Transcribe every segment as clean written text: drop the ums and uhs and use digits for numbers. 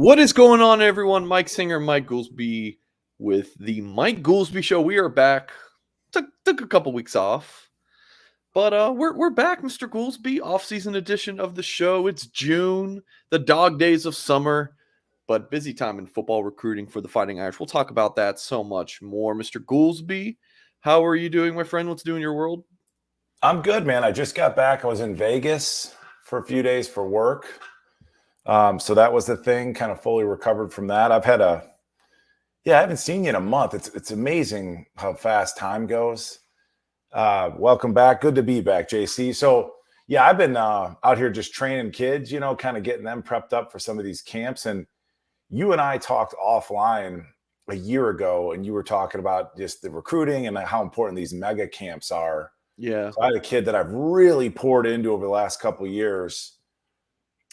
What is going on, everyone? Mike Singer, Mike Goolsby with the Mike Goolsby Show. We are back. Took a couple weeks off, but we're back, Mr. Goolsby. Off-season edition of the show. It's June, the dog days of summer, but busy time in football recruiting for the Fighting Irish. We'll talk about that so much more, Mr. Goolsby. How are you doing, my friend? What's new in your world? I'm good, man. I just got back. I was in Vegas for a few days for work. So that was the thing, kind of fully recovered from that. I haven't seen you in a month. It's amazing how fast time goes. Welcome back. Good to be back, JC. So yeah, I've been out here just training kids, kind of getting them prepped up for some of these camps. And you and I talked offline a year ago, and you were talking about just the recruiting and how important these mega camps are. Yeah. So I had a kid that I've really poured into over the last couple of years.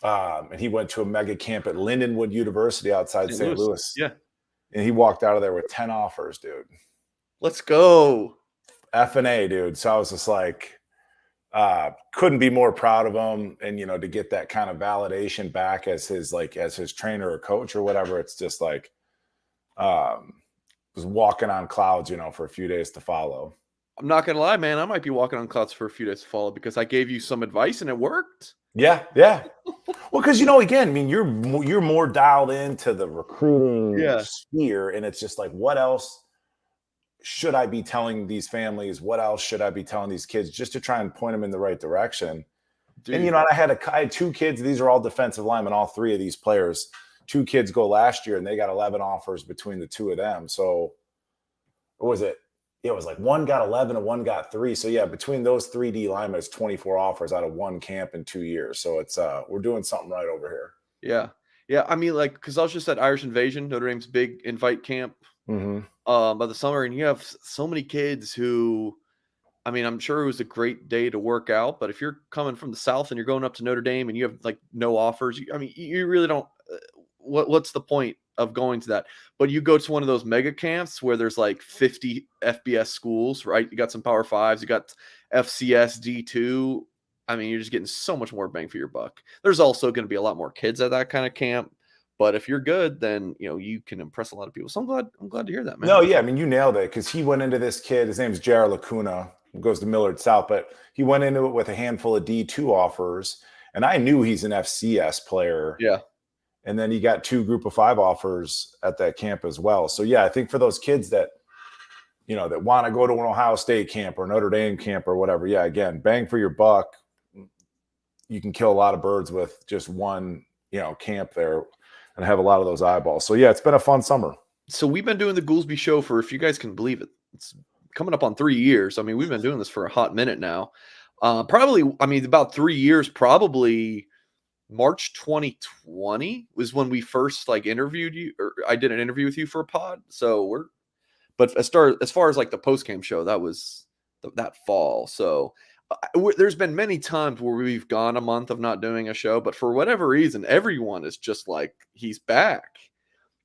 And he went to a mega camp at Lindenwood University outside St. Louis. Yeah. And he walked out of there with 10 offers, dude. Let's go. F&A, dude. So I was just like, couldn't be more proud of him. And, to get that kind of validation back as his trainer or coach or whatever, it's just like, was walking on clouds, for a few days to follow. I'm not going to lie, man. I might be walking on clouds for a few days to follow because I gave you some advice and it worked. Yeah. Well, because again, I mean, you're more dialed into the recruiting sphere, and it's just like, what else should I be telling these families? What else should I be telling these kids, just to try and point them in the right direction? Dude. And I had two kids. These are all defensive linemen. All three of these players. Two kids go last year, and they got 11 offers between the two of them. So, what was it? It was like one got 11 and one got 3. So yeah, between those 3D linemen, it's 24 offers out of one camp in 2 years. So it's we're doing something right over here. Yeah. I mean, because I was just at Irish Invasion, Notre Dame's big invite camp by the summer, and you have so many kids who, I mean, I'm sure it was a great day to work out, but if you're coming from the South and you're going up to Notre Dame and you have like no offers, you really don't. What's the point of going to that? But you go to one of those mega camps where there's like 50 FBS schools, right? You got some Power Fives, you got FCS D2. I mean, you're just getting so much more bang for your buck. There's also going to be a lot more kids at that kind of camp. But if you're good, then you can impress a lot of people. So I'm glad to hear that, man. No, yeah, I mean, you nailed it, because he went into this kid. His name's Jared Lacuna, who goes to Millard South, but he went into it with a handful of D2 offers, and I knew he's an FCS player. Yeah. And then he got 2 group of 5 offers at that camp as well. So yeah, I think for those kids that, that want to go to an Ohio State camp or Notre Dame camp or whatever, yeah, again, bang for your buck. You can kill a lot of birds with just one, camp there and have a lot of those eyeballs. So yeah, it's been a fun summer. So we've been doing the Goolsby Show for, if you guys can believe it, it's coming up on 3 years. I mean, we've been doing this for a hot minute now. About 3 years, probably. March 2020 was when we first interviewed you, or I did an interview with you for a pod. So but as far as like the post-game show, that was that fall. So there's been many times where we've gone a month of not doing a show, but for whatever reason, everyone is just like, he's back.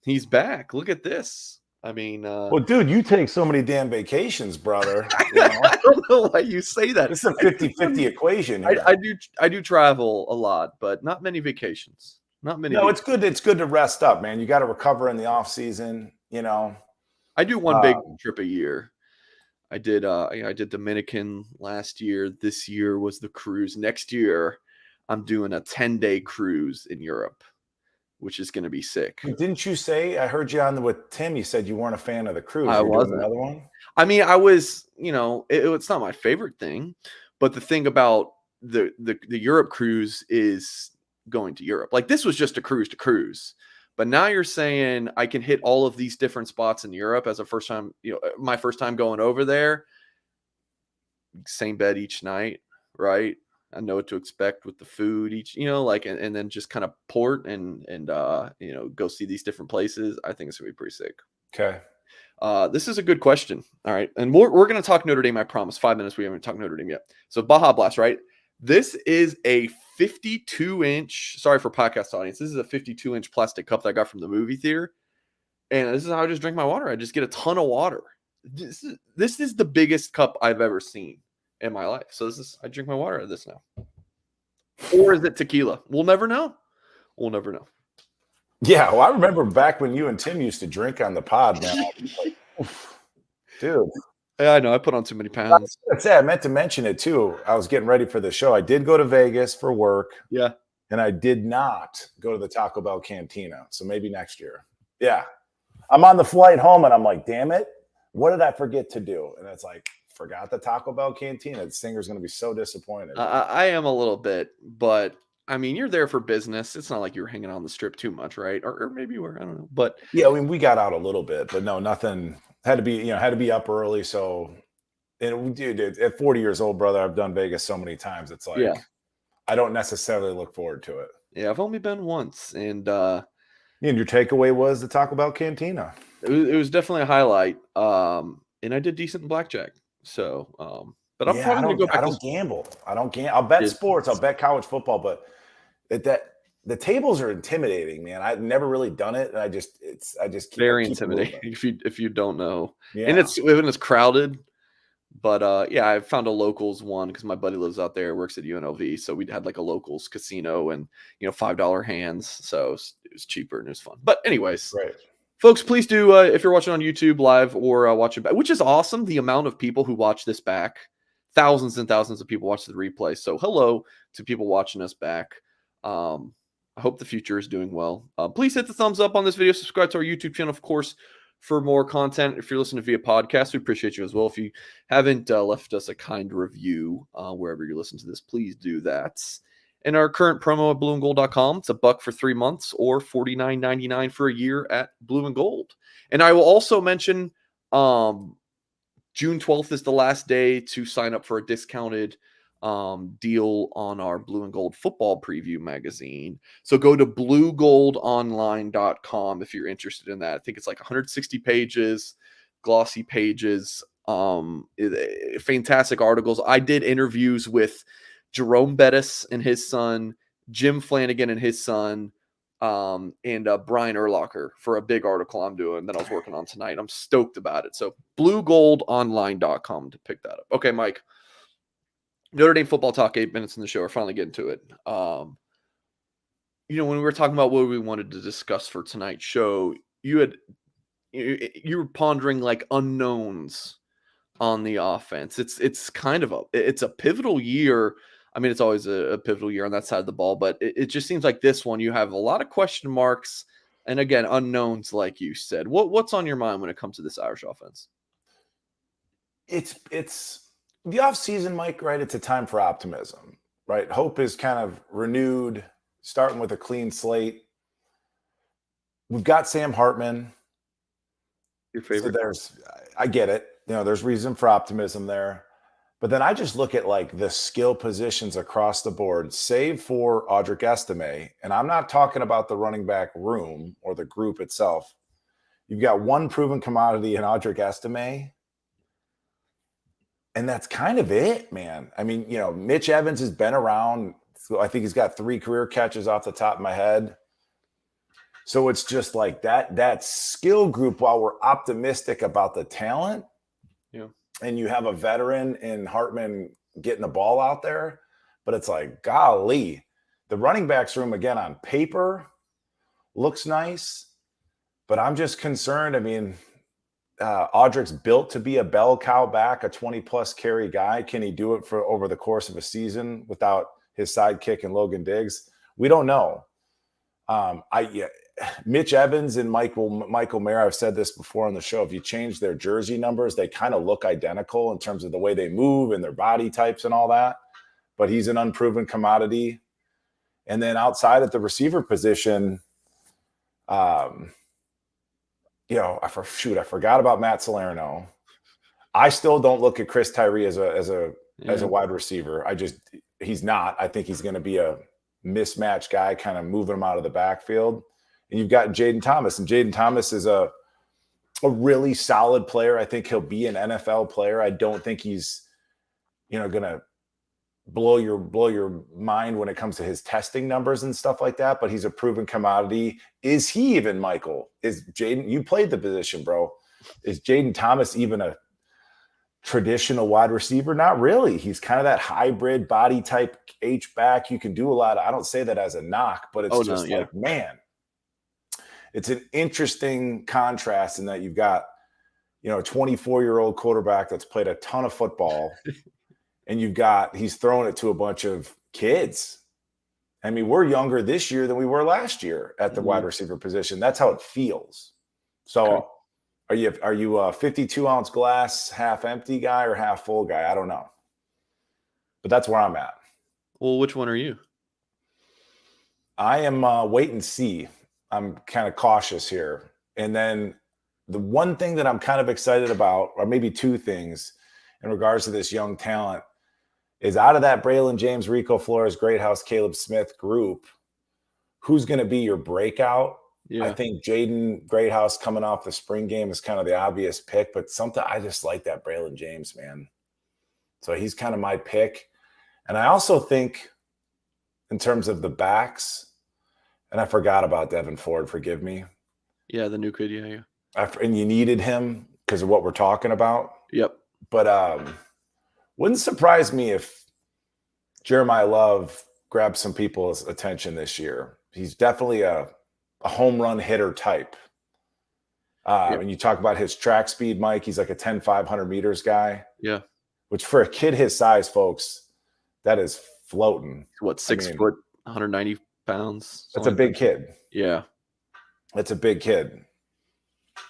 Look at this. I mean, well, dude, you take so many damn vacations, brother. I don't know why you say that. It's a 50-50 equation. I do travel a lot, but not many vacations. Not many. No, it's good. It's good to rest up, man. You got to recover in the off season. I do one big trip a year. I did Dominican last year. This year was the cruise. Next year, I'm doing a 10-day cruise in Europe, which is going to be sick. Didn't you say, I heard you on with Tim, you said you weren't a fan of the cruise. I wasn't. Another one? I mean, I was, it's not my favorite thing, but the thing about the Europe cruise is going to Europe. Like, this was just a cruise to cruise, but now you're saying I can hit all of these different spots in Europe as a first time, my first time going over there. Same bed each night, right? I know what to expect with the food each, and then just kind of port and go see these different places. I think it's gonna be pretty sick. Okay. This is a good question. All right. And we're going to talk Notre Dame. I promise. 5 minutes. We haven't talked Notre Dame yet. So Baja Blast, right? This is a 52-inch, sorry for podcast audience. This is a 52-inch plastic cup that I got from the movie theater. And this is how I just drink my water. I just get a ton of water. This is the biggest cup I've ever seen in my life. So I drink my water out of this now. Or is it tequila? We'll never know. Yeah, well, I remember back when you and Tim used to drink on the pod, man. Dude. Yeah, I know. I put on too many pounds. I meant to mention it too. I was getting ready for the show. I did go to Vegas for work. Yeah. And I did not go to the Taco Bell Cantina. So maybe next year. Yeah. I'm on the flight home and I'm like, damn it. What did I forget to do? And it's like, forgot the Taco Bell Cantina. The singer's going to be so disappointed. I am a little bit, but I mean, you're there for business. It's not like you were hanging on the strip too much, right? Or maybe you were. I don't know. But yeah, I mean, we got out a little bit, but no, nothing. Had to be up early. So, and dude, at 40 years old, brother, I've done Vegas so many times. It's like, I don't necessarily look forward to it. Yeah, I've only been once, and your takeaway was the Taco Bell Cantina. It was definitely a highlight. And I did decent in blackjack. So, but I'm probably gonna go back. I don't gamble. I'll bet sports. I'll bet college football, but the tables are intimidating, man. I've never really done it, and I just keep very intimidating if you don't know. Yeah. And it's crowded. But I found a locals one because my buddy lives out there, works at UNLV. So we had like a locals casino and $5 hands. So it was cheaper and it was fun. But anyways, right. Folks, please do if you're watching on YouTube live or watching back, which is awesome. The amount of people who watch this back, thousands and thousands of people watch the replay. So hello to people watching us back. I hope the future is doing well. Please hit the thumbs up on this video. Subscribe to our YouTube channel, of course, for more content. If you're listening via podcast, we appreciate you as well. If you haven't left us a kind review wherever you listen to this, please do that. And our current promo at blueandgold.com, it's $1 for 3 months or $49.99 for a year at Blue and Gold. And I will also mention June 12th is the last day to sign up for a discounted deal on our Blue and Gold football preview magazine. So go to bluegoldonline.com if you're interested in that. I think it's like 160 pages, glossy pages, fantastic articles. I did interviews with Jerome Bettis and his son, Jim Flanagan and his son, and Brian Urlacher for a big article I'm doing that I was working on tonight. I'm stoked about it. So bluegoldonline.com to pick that up. Okay, Mike. Notre Dame football talk, 8 minutes in the show. We're finally getting to it. When we were talking about what we wanted to discuss for tonight's show, you were pondering like unknowns on the offense. It's kind of it's a pivotal year. I mean, it's always a pivotal year on that side of the ball, but it just seems like this one, you have a lot of question marks and, again, unknowns, like you said. What's on your mind when it comes to this Irish offense? It's the offseason, Mike, right? It's a time for optimism, right? Hope is kind of renewed, starting with a clean slate. We've got Sam Hartman. Your favorite? So I get it. There's reason for optimism there. But then I just look at like the skill positions across the board, save for Audric Estime. And I'm not talking about the running back room or the group itself. You've got one proven commodity in Audric Estime. And that's kind of it, man. I mean, Mitch Evans has been around. I think he's got 3 career catches off the top of my head. So it's just like that skill group, while we're optimistic about the talent, and you have a veteran in Hartman getting the ball out there, but it's like, golly, the running backs room, again, on paper looks nice, but I'm just concerned. I mean, Audric's built to be a bell cow back, a 20-plus carry guy. Can he do it for over the course of a season without his sidekick and Logan Diggs? We don't know. Mitch Evans and Michael Mayer, I've said this before on the show, if you change their jersey numbers, they kind of look identical in terms of the way they move and their body types and all that. But he's an unproven commodity. And then outside at the receiver position, I forgot about Matt Salerno. I still don't look at Chris Tyree as a wide receiver. He's not. I think he's going to be a mismatch guy, kind of moving him out of the backfield. And you've got Jaden Thomas, and Jaden Thomas is a really solid player. I think he'll be an NFL player. I don't think he's, going to blow your mind when it comes to his testing numbers and stuff like that, but he's a proven commodity. Is he even, Michael? Is Jaden, you played the position, bro. Is Jaden Thomas even a traditional wide receiver? Not really. He's kind of that hybrid body type H-back. You can do a lot. I don't say that as a knock, but it's man. it's an interesting contrast in that you've got, a 24-year-old quarterback that's played a ton of football, and he's throwing it to a bunch of kids. I mean, we're younger this year than we were last year at the wide receiver position. That's how it feels. So are you a 52-ounce glass, half empty guy or half full guy? I don't know. But that's where I'm at. Well, which one are you? I am wait and see. I'm kind of cautious here. And then the one thing that I'm kind of excited about, or maybe two things in regards to this young talent, is out of that Braylon James, Rico Flores, Greathouse, Caleb Smith group, who's going to be your breakout? Yeah. I think Jaden Greathouse coming off the spring game is kind of the obvious pick, but I just like that Braylon James, man. So he's kind of my pick. And I also think in terms of the backs, and I forgot about Devin Ford, forgive me. Yeah, the new kid, yeah. And you needed him because of what we're talking about. Yep. But wouldn't surprise me if Jeremiah Love grabs some people's attention this year. He's definitely a home run hitter type. And you talk about his track speed, Mike, he's like a 10-500 meters guy. Yeah. Which for a kid his size, folks, that is floating. What, 6 foot, 190 pounds? That's a big kid. Yeah. That's a big kid.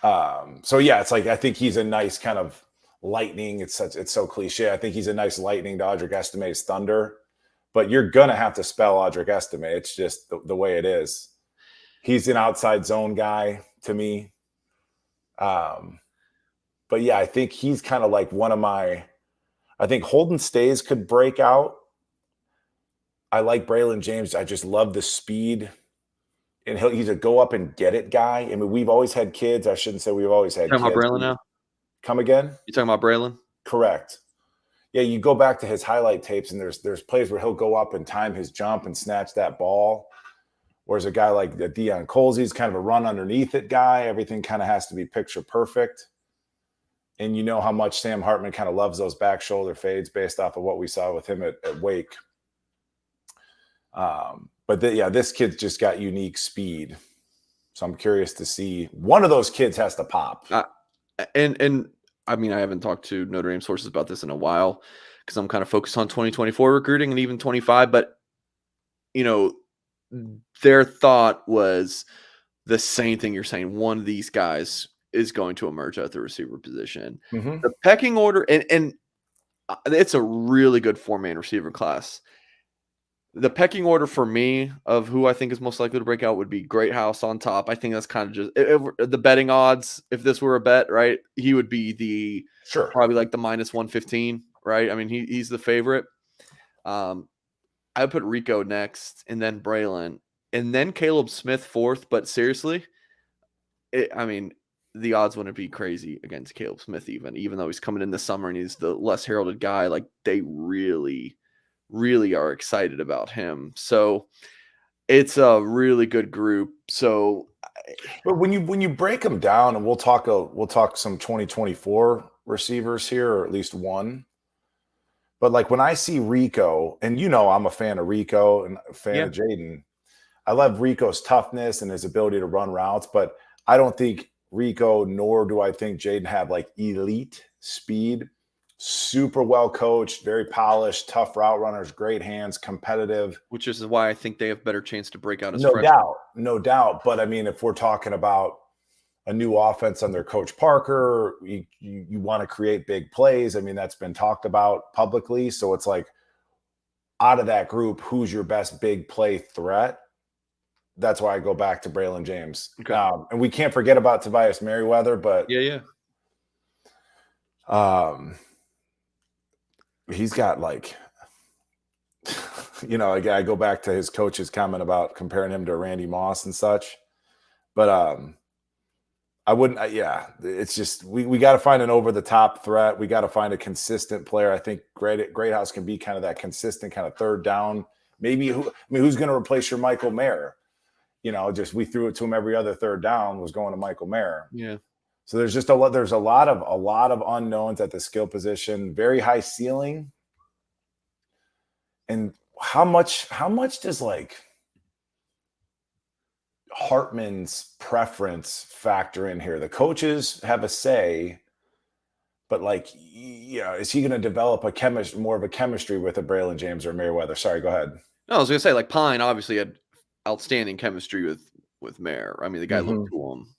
So yeah, it's like I think he's a nice kind of lightning. It's so cliche. I think he's a nice lightning to Audric Estime's thunder. But you're gonna have to spell Audric Estime. It's just the way it is. He's an outside zone guy to me. But yeah, I think he's kind of like one of my. I think Holden Stays could break out. I like Braylon James. I just love the speed. And he's a go up and get it guy. I mean, we've always had kids. I shouldn't say we've always had kids. Talking about Braylon now? Come again? You talking about Braylon? Correct. Yeah, you go back to his highlight tapes, and there's plays where he'll go up and time his jump and snatch that ball. Whereas a guy like Deion Colsey's kind of a run underneath it guy. Everything kind of has to be picture perfect. And you know how much Sam Hartman kind of loves those back shoulder fades based off of what we saw with him at Wake. But this kid's just got unique speed. So I'm curious to see. One of those kids has to pop. And I mean, I haven't talked to Notre Dame sources about this in a while because I'm kind of focused on 2024 recruiting and even 25. But, their thought was the same thing you're saying. One of these guys is going to emerge at the receiver position. Mm-hmm. The pecking order, and it's a really good 4-man receiver class. The pecking order for me of who I think is most likely to break out would be Greathouse on top. I think that's kind of just the betting odds. If this were a bet, right, he would be probably like the minus 115, right? I mean, he's the favorite. I would put Rico next, and then Braylon, and then Caleb Smith fourth. But seriously, the odds wouldn't be crazy against Caleb Smith, even though he's coming in this summer and he's the less heralded guy. Like, they really are excited about him. So it's a really good group. So, but when you break them down, and we'll talk some 2024 receivers here, or at least one. But like when I see Rico, and I'm a fan of Rico and a fan of Jaden. I love Rico's toughness and his ability to run routes, but I don't think Rico, nor do I think Jaden have like elite speed. Super well coached, very polished, tough route runners, great hands, competitive. Which is why I think they have better chance to break out as No doubt. But I mean, if we're talking about a new offense under Coach Parker, you want to create big plays. I mean, that's been talked about publicly. So it's like, out of that group, who's your best big play threat? That's why I go back to Braylon James. Okay. And we can't forget about Tobias Merriweather, but he's got like, I go back to his coach's comment about comparing him to Randy Moss and such. But I wouldn't. It's just we got to find an over-the-top threat. We got to find a consistent player. I think Greathouse can be kind of that consistent kind of third down. Maybe who's going to replace your Michael Mayer? Just we threw it to him every other third down was going to Michael Mayer. Yeah. So there's just a lot of unknowns at the skill position. Very high ceiling. And how much does like Hartman's preference factor in here? The coaches have a say, but like, is he going to develop more of a chemistry with a Braylon James or Merriweather? Sorry, go ahead. No, I was going to say, like, Pine obviously had outstanding chemistry with Mayer. I mean, the guy looked to him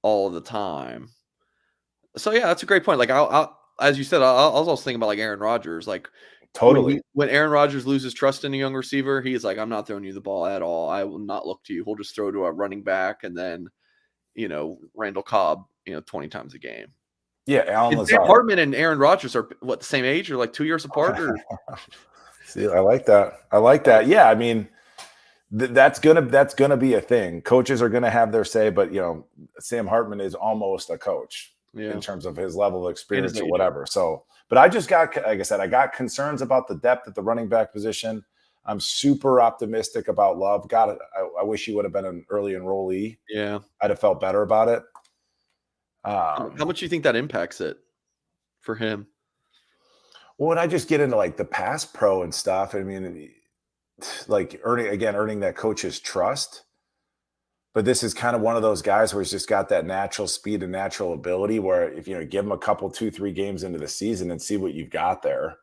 all the time. So yeah, that's a great point. Like, I'll as you said, I was also thinking about like Aaron Rodgers. Like, totally, when Aaron Rodgers loses trust in a young receiver, he's like, I'm not throwing you the ball at all. I will not look to you. We'll just throw to a running back, and then Randall Cobb, 20 times a game. Yeah, Alan Lazard. Hartman and Aaron Rodgers are what, the same age or like 2 years apart? Or? See, I like that. Yeah, I mean, that's gonna be a thing. Coaches are gonna have their say, but Sam Hartman is almost a coach in terms of his level of experience or whatever. So, but I just got, like I said, I got concerns about the depth at the running back position. I'm super optimistic about Love. God, I wish he would have been an early enrollee. Yeah, I'd have felt better about it. How much do you think that impacts it for him? Well, when I just get into like the pass pro and stuff, I mean, like earning that coach's trust. But this is kind of one of those guys where he's just got that natural speed and natural ability where if give him a couple, 2-3 games into the season and see what you've got there.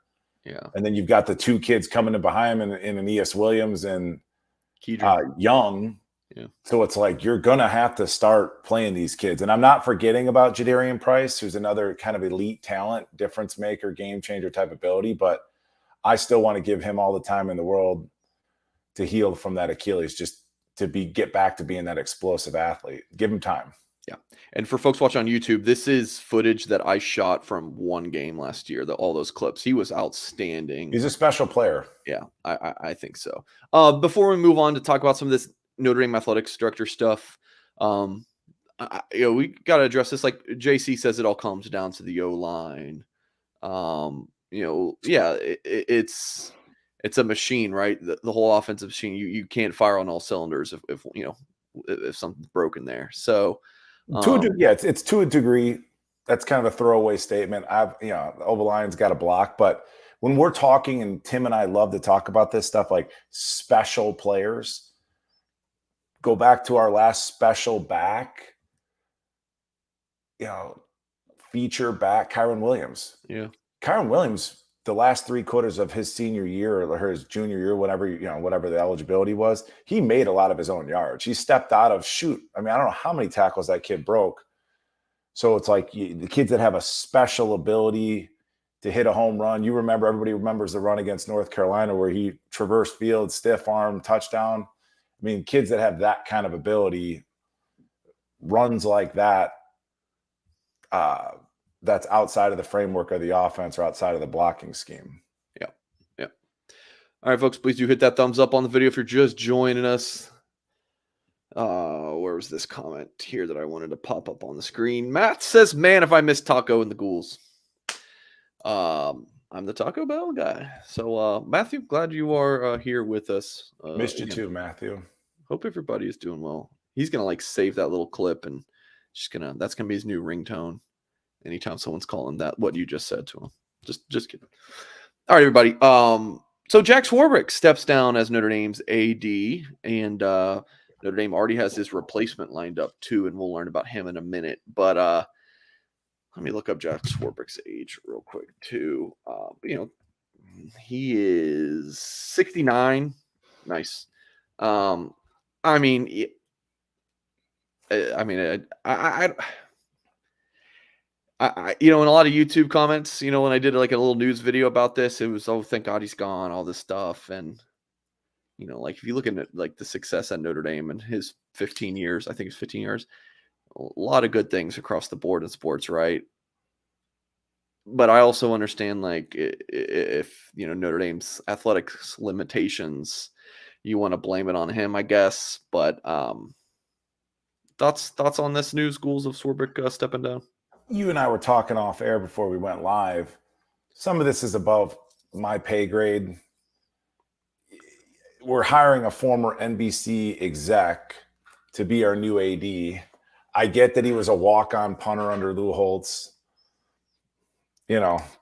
Yeah. And then you've got the two kids coming in behind him in Aeneas Williams and Young. Yeah. So it's like you're going to have to start playing these kids. And I'm not forgetting about Jadarian Price, who's another kind of elite talent, difference maker, game changer type ability. But I still want to give him all the time in the world to heal from that Achilles, just to get back to being that explosive athlete. Give him time. Yeah. And for folks watching on YouTube, this is footage that I shot from one game last year, all those clips. He was outstanding. He's a special player. Yeah, I think so. Before we move on to talk about some of this Notre Dame athletics director stuff, we got to address this. Like JC says, it all comes down to the O-line. It's a machine, right? The whole offensive machine. You can't fire on all cylinders if something's broken there. So, it's to a degree. That's kind of a throwaway statement. The O-line's got a block, but when we're talking, and Tim and I love to talk about this stuff, like special players. Go back to our last special back. Feature back Kyren Williams. Yeah, Kyren Williams. The last 3 quarters of his senior year or his junior year, whatever the eligibility was, he made a lot of his own yards. He stepped out of I don't know how many tackles that kid broke. So it's like the kids that have a special ability to hit a home run. Everybody remembers the run against North Carolina where he traversed field, stiff arm, touchdown. I mean, kids that have that kind of ability, runs like that, that's outside of the framework of the offense or outside of the blocking scheme. Yeah. Yeah. All right, folks, please do hit that thumbs up on the video if you're just joining us. Where was this comment here that I wanted to pop up on the screen? Matt says, man, if I miss Taco and the Ghouls. I'm the Taco Bell guy. So, Matthew, glad you are here with us. Missed you too, Matthew. Hope everybody is doing well. He's going to save that little clip and that's going to be his new ringtone. Anytime someone's calling that what you just said to him. Just kidding. All right, everybody. So Jack Swarbrick steps down as Notre Dame's AD, and Notre Dame already has his replacement lined up too, and we'll learn about him in a minute. But let me look up Jack Swarbrick's age real quick too. He is 69. Nice. In a lot of YouTube comments, when I did like a little news video about this, it was, oh, thank God he's gone, all this stuff. And, if you look at like the success at Notre Dame and his 15 years, I think it's 15 years, a lot of good things across the board in sports, right? But I also understand if, Notre Dame's athletics limitations, you want to blame it on him, I guess. But thoughts on this news, Ghouls, of Swarbrick stepping down? You and I were talking off air before we went live. Some of this is above my pay grade. We're hiring a former NBC exec to be our new AD. I get that he was a walk-on punter under Lou Holtz.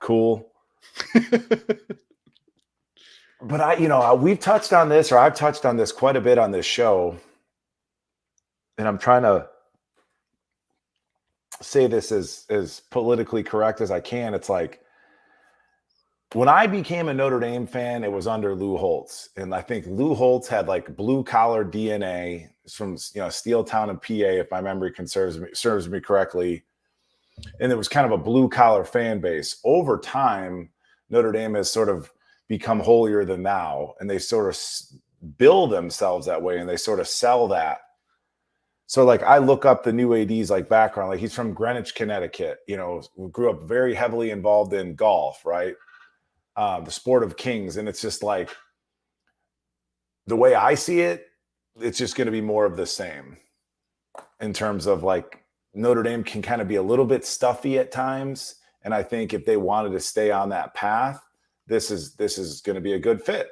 Cool. But we've touched on this, or I've touched on this quite a bit on this show. and I'm trying to say this as politically correct as I can. It's like, when I became a Notre Dame fan, it was under Lou Holtz. And I think Lou Holtz had like blue collar DNA from, Steel Town and PA, if my memory serves me correctly. And it was kind of a blue collar fan base. Over time, Notre Dame has sort of become holier than thou, and they sort of bill themselves that way, and they sort of sell that. So like, I look up the new AD's like background, like he's from Greenwich, Connecticut, grew up very heavily involved in golf, right? The sport of kings. And it's just like, the way I see it, it's just going to be more of the same in terms of like, Notre Dame can kind of be a little bit stuffy at times. And I think if they wanted to stay on that path, this is going to be a good fit.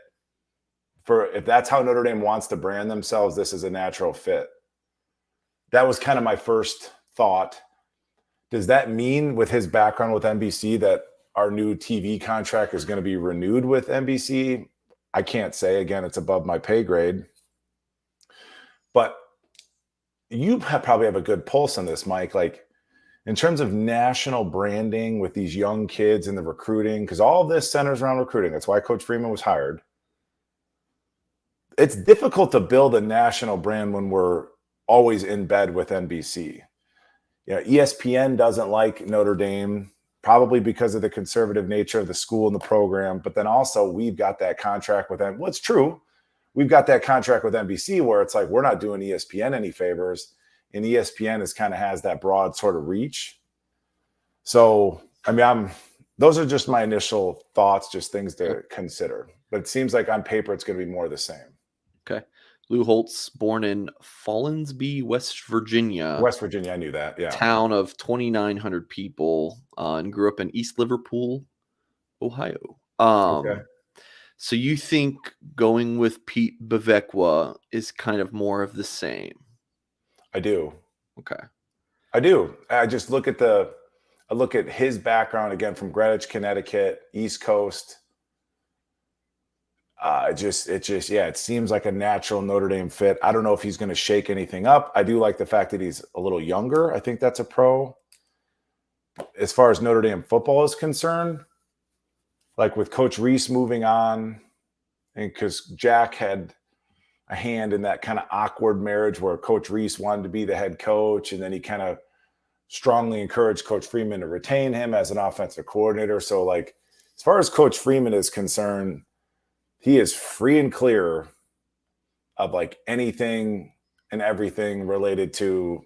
If that's how Notre Dame wants to brand themselves, this is a natural fit. That was kind of my first thought. Does that mean, with his background with NBC, that our new TV contract is going to be renewed with NBC? I can't say. Again, it's above my pay grade. But you probably have a good pulse on this, Mike. Like, in terms of national branding with these young kids and the recruiting, because all of this centers around recruiting. That's why Coach Freeman was hired. It's difficult to build a national brand when we're always in bed with NBC. ESPN doesn't like Notre Dame, probably because of the conservative nature of the school and the program. But then also, we've got that contract with them. Well, it's true. We've got that contract with NBC where it's like, we're not doing ESPN any favors. And ESPN has that broad sort of reach. So, I mean, those are just my initial thoughts, just things to consider. But it seems like on paper, it's going to be more of the same. Okay. Lou Holtz, born in Fallensby, West Virginia. West Virginia, I knew that, yeah. Town of 2,900 people, and grew up in East Liverpool, Ohio. Okay. So you think going with Pete Bevekwa is kind of more of the same? I do. Okay. I do. I just look at his background, again, from Greenwich, Connecticut, East Coast. It seems like a natural Notre Dame fit. I don't know if he's going to shake anything up. I do like the fact that he's a little younger. I think that's a pro. As far as Notre Dame football is concerned, like with Coach Reese moving on, and because Jack had a hand in that kind of awkward marriage where Coach Reese wanted to be the head coach, and then he kind of strongly encouraged Coach Freeman to retain him as an offensive coordinator. So, like, as far as Coach Freeman is concerned, he is free and clear of like anything and everything related to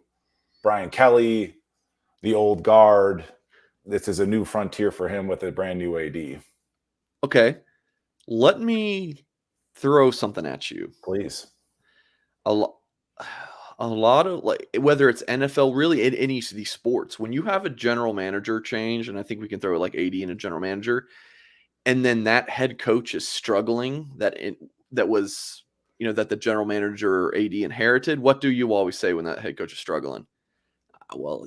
Brian Kelly, the old guard. This is a new frontier for him with a brand new AD. Okay. Let me throw something at you. Please. A lot of, like, whether it's NFL, really in any of these sports, when you have a general manager change, and I think we can throw like AD and a general manager, and then that head coach is struggling, that the general manager or AD inherited, what do you always say when that head coach is struggling? Well,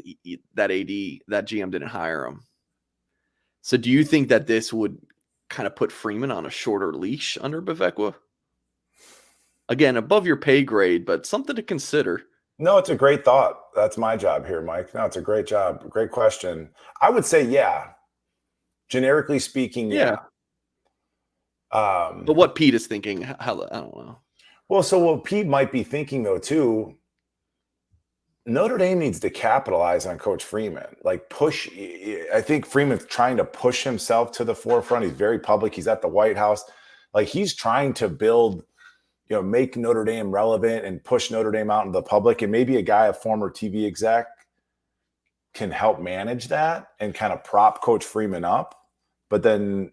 that GM didn't hire him. So do you think that this would kind of put Freeman on a shorter leash under Bevekwa? Again, above your pay grade, but something to consider. No, it's a great thought. That's my job here, Mike. No, it's a great job. Great question. I would say, yeah. Generically speaking, yeah. But what Pete is thinking, I don't know. Well, so what Pete might be thinking, though, too, Notre Dame needs to capitalize on Coach Freeman. Like, I think Freeman's trying to push himself to the forefront. He's very public. He's at the White House. Like, he's trying to build, make Notre Dame relevant and push Notre Dame out into the public. And maybe a former TV exec, can help manage that and kind of prop Coach Freeman up. But then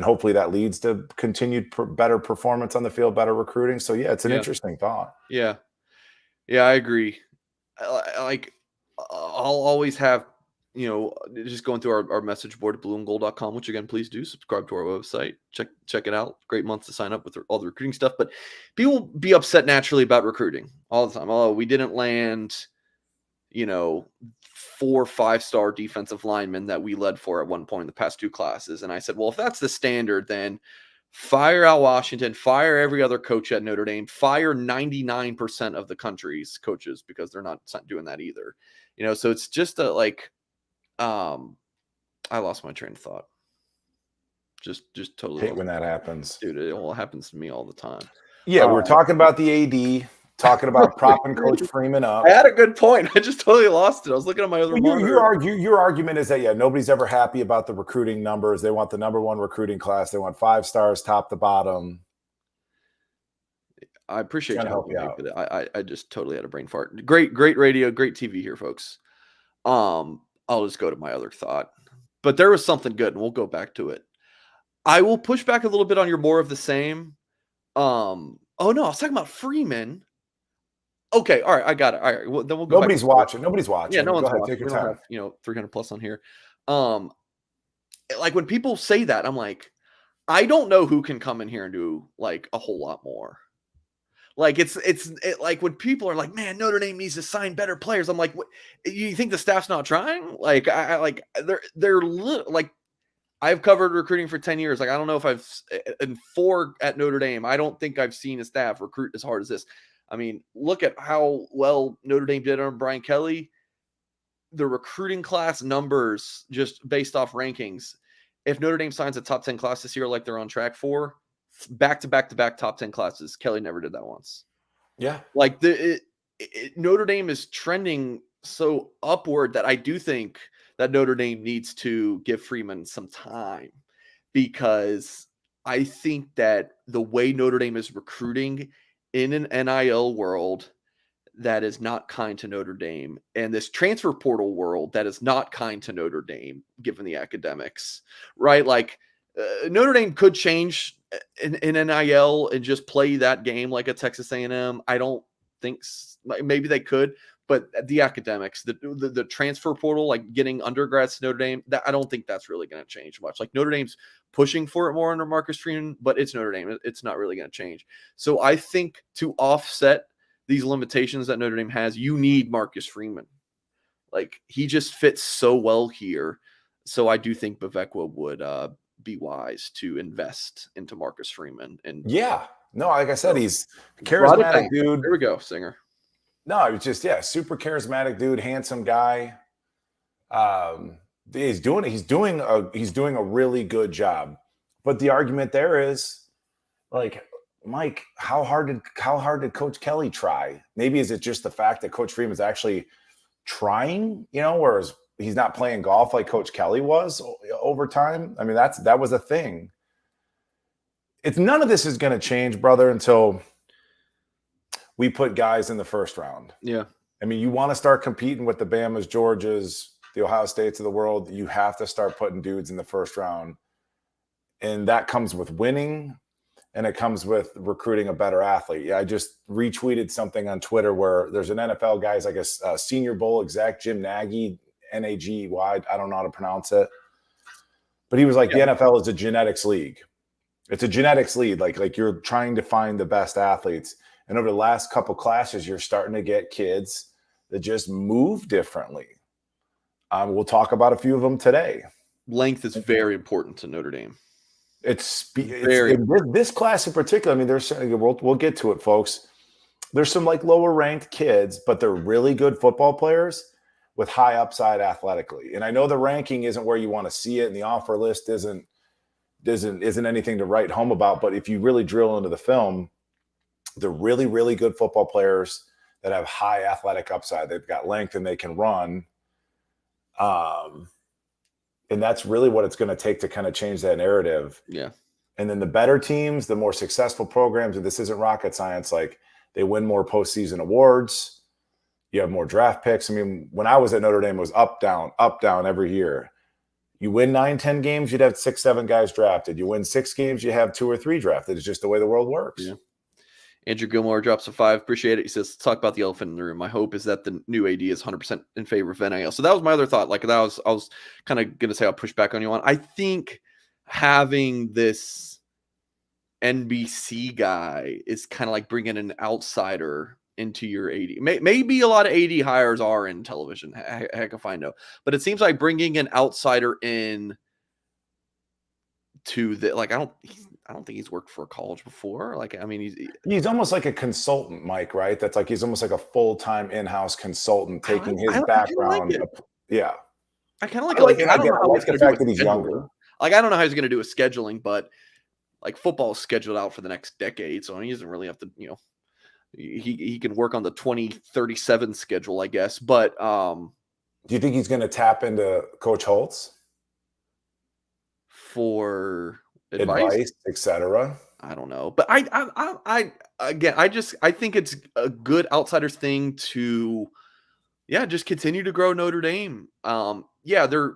hopefully that leads to continued better performance on the field, better recruiting. So, yeah, it's an interesting thought. Yeah. Yeah, I agree. Like, I'll always have, just going through our message board at blueandgold.com, which, again, please do subscribe to our website. Check it out. Great month to sign up with all the recruiting stuff. But people be upset naturally about recruiting all the time. Oh, we didn't land, 4 5-star defensive linemen that we led for at one point in the past 2 classes. And I said, well, if that's the standard, then fire Al Washington, fire every other coach at Notre Dame, fire 99% of the country's coaches because they're not doing that either. So it's just I lost my train of thought. Just totally hate when that happens. Dude, it all happens to me all the time. Yeah, we're talking about the AD, talking about propping Coach Freeman up. I had a good point. I just totally lost it. I was looking at my other monitor. Your argument is that, nobody's ever happy about the recruiting numbers. They want the number one recruiting class. They want 5 stars top to bottom. I appreciate you helping me, but I just totally had a brain fart. Great radio, great TV here, folks. I'll just go to my other thought. But there was something good, and we'll go back to it. I will push back a little bit on your more of the same. Oh no, I was talking about Freeman. Okay, all right, I got it. All right, well, then we'll go. Nobody's watching. Nobody's watching. Yeah, no one's watching. Take your time. Have, 300 plus on here. Like when people say that, I'm like, I don't know who can come in here and do like a whole lot more. Like it's like when people are like, man, Notre Dame needs to sign better players. I'm like, what, you think the staff's not trying? Like I like they're like. I've covered recruiting for 10 years. Like, I don't know if I've in 4 at Notre Dame. I don't think I've seen a staff recruit as hard as this. I mean, look at how well Notre Dame did on Brian Kelly. The recruiting class numbers, just based off rankings. If Notre Dame signs a top 10 class this year, like they're on track for, back-to-back top 10 classes, Kelly never did that once. Yeah. Like, Notre Dame is trending so upward that I do think that Notre Dame needs to give Freeman some time, because I think that the way Notre Dame is recruiting in an NIL world that is not kind to Notre Dame, and this transfer portal world that is not kind to Notre Dame, given the academics, right? Like Notre Dame could change in NIL and just play that game like a Texas A&M. I don't think maybe they could. But the academics, the transfer portal, like getting undergrads to Notre Dame, that I don't think that's really going to change much. Like Notre Dame's pushing for it more under Marcus Freeman, but it's Notre Dame. It's not really going to change. So I think to offset these limitations that Notre Dame has, you need Marcus Freeman. Like he just fits so well here. So I do think Bevekwa would be wise to invest into Marcus Freeman. And yeah, no, like I said, he's a charismatic dude. There we go, Singer. No, it was just, super charismatic dude, handsome guy. He's doing a really good job. But the argument there is, like, Mike, how hard did Coach Kelly try? Maybe is it just the fact that Coach Freeman's actually trying, whereas he's not playing golf like Coach Kelly was over time? I mean, that was a thing. None of this is going to change, brother, until we put guys in the first round. Yeah. I mean, you want to start competing with the Bamas, Georgias, the Ohio States of the world, you have to start putting dudes in the first round. And that comes with winning, and it comes with recruiting a better athlete. Yeah, I just retweeted something on Twitter where there's an NFL guy, like a Senior Bowl exec, Jim Nagy, N-A-G-Y, I don't know how to pronounce it. But he was like, the NFL is a genetics league. It's a genetics league. Like you're trying to find the best athletes. And over the last couple classes, you're starting to get kids that just move differently. We'll talk about a few of them today. Length is very important to Notre Dame. It's this class in particular. I mean, we'll get to it, folks. There's some like lower ranked kids, but they're really good football players with high upside athletically. And I know the ranking isn't where you want to see it, and the offer list isn't anything to write home about. But if you really drill into the film, they're really, really good football players that have high athletic upside. They've got length and they can run. And that's really what it's going to take to kind of change that narrative. Yeah. And then the better teams, the more successful programs, and this isn't rocket science, like they win more postseason awards. You have more draft picks. I mean, when I was at Notre Dame, it was up, down every year. You win 9-10 games, you'd have 6-7 guys drafted. You win 6 games, you have 2 or 3 drafted. It's just the way the world works. Yeah. Andrew Gilmore drops a 5. Appreciate it. He says, talk about the elephant in the room. My hope is that the new AD is 100% in favor of NIL. So that was my other thought. Like I was kind of going to say, I'll push back on you on. I think having this NBC guy is kind of like bringing an outsider into your AD. Maybe a lot of AD hires are in television. Heck if I know. But it seems like bringing an outsider in to the, like, I don't think he's worked for a college before. Like, I mean, he's almost like a consultant, Mike, right? That's like he's almost like a full-time in-house consultant taking his background. Yeah. I kind of like it. I don't know how he's going to do that he's younger. Like, I don't know how he's going to do with scheduling, but like football is scheduled out for the next decade, so he doesn't really have to, he can work on the 2037 schedule, I guess. But do you think he's going to tap into Coach Holtz for advice, etc.? I don't know, but I think it's a good outsider's thing to, just continue to grow Notre Dame. There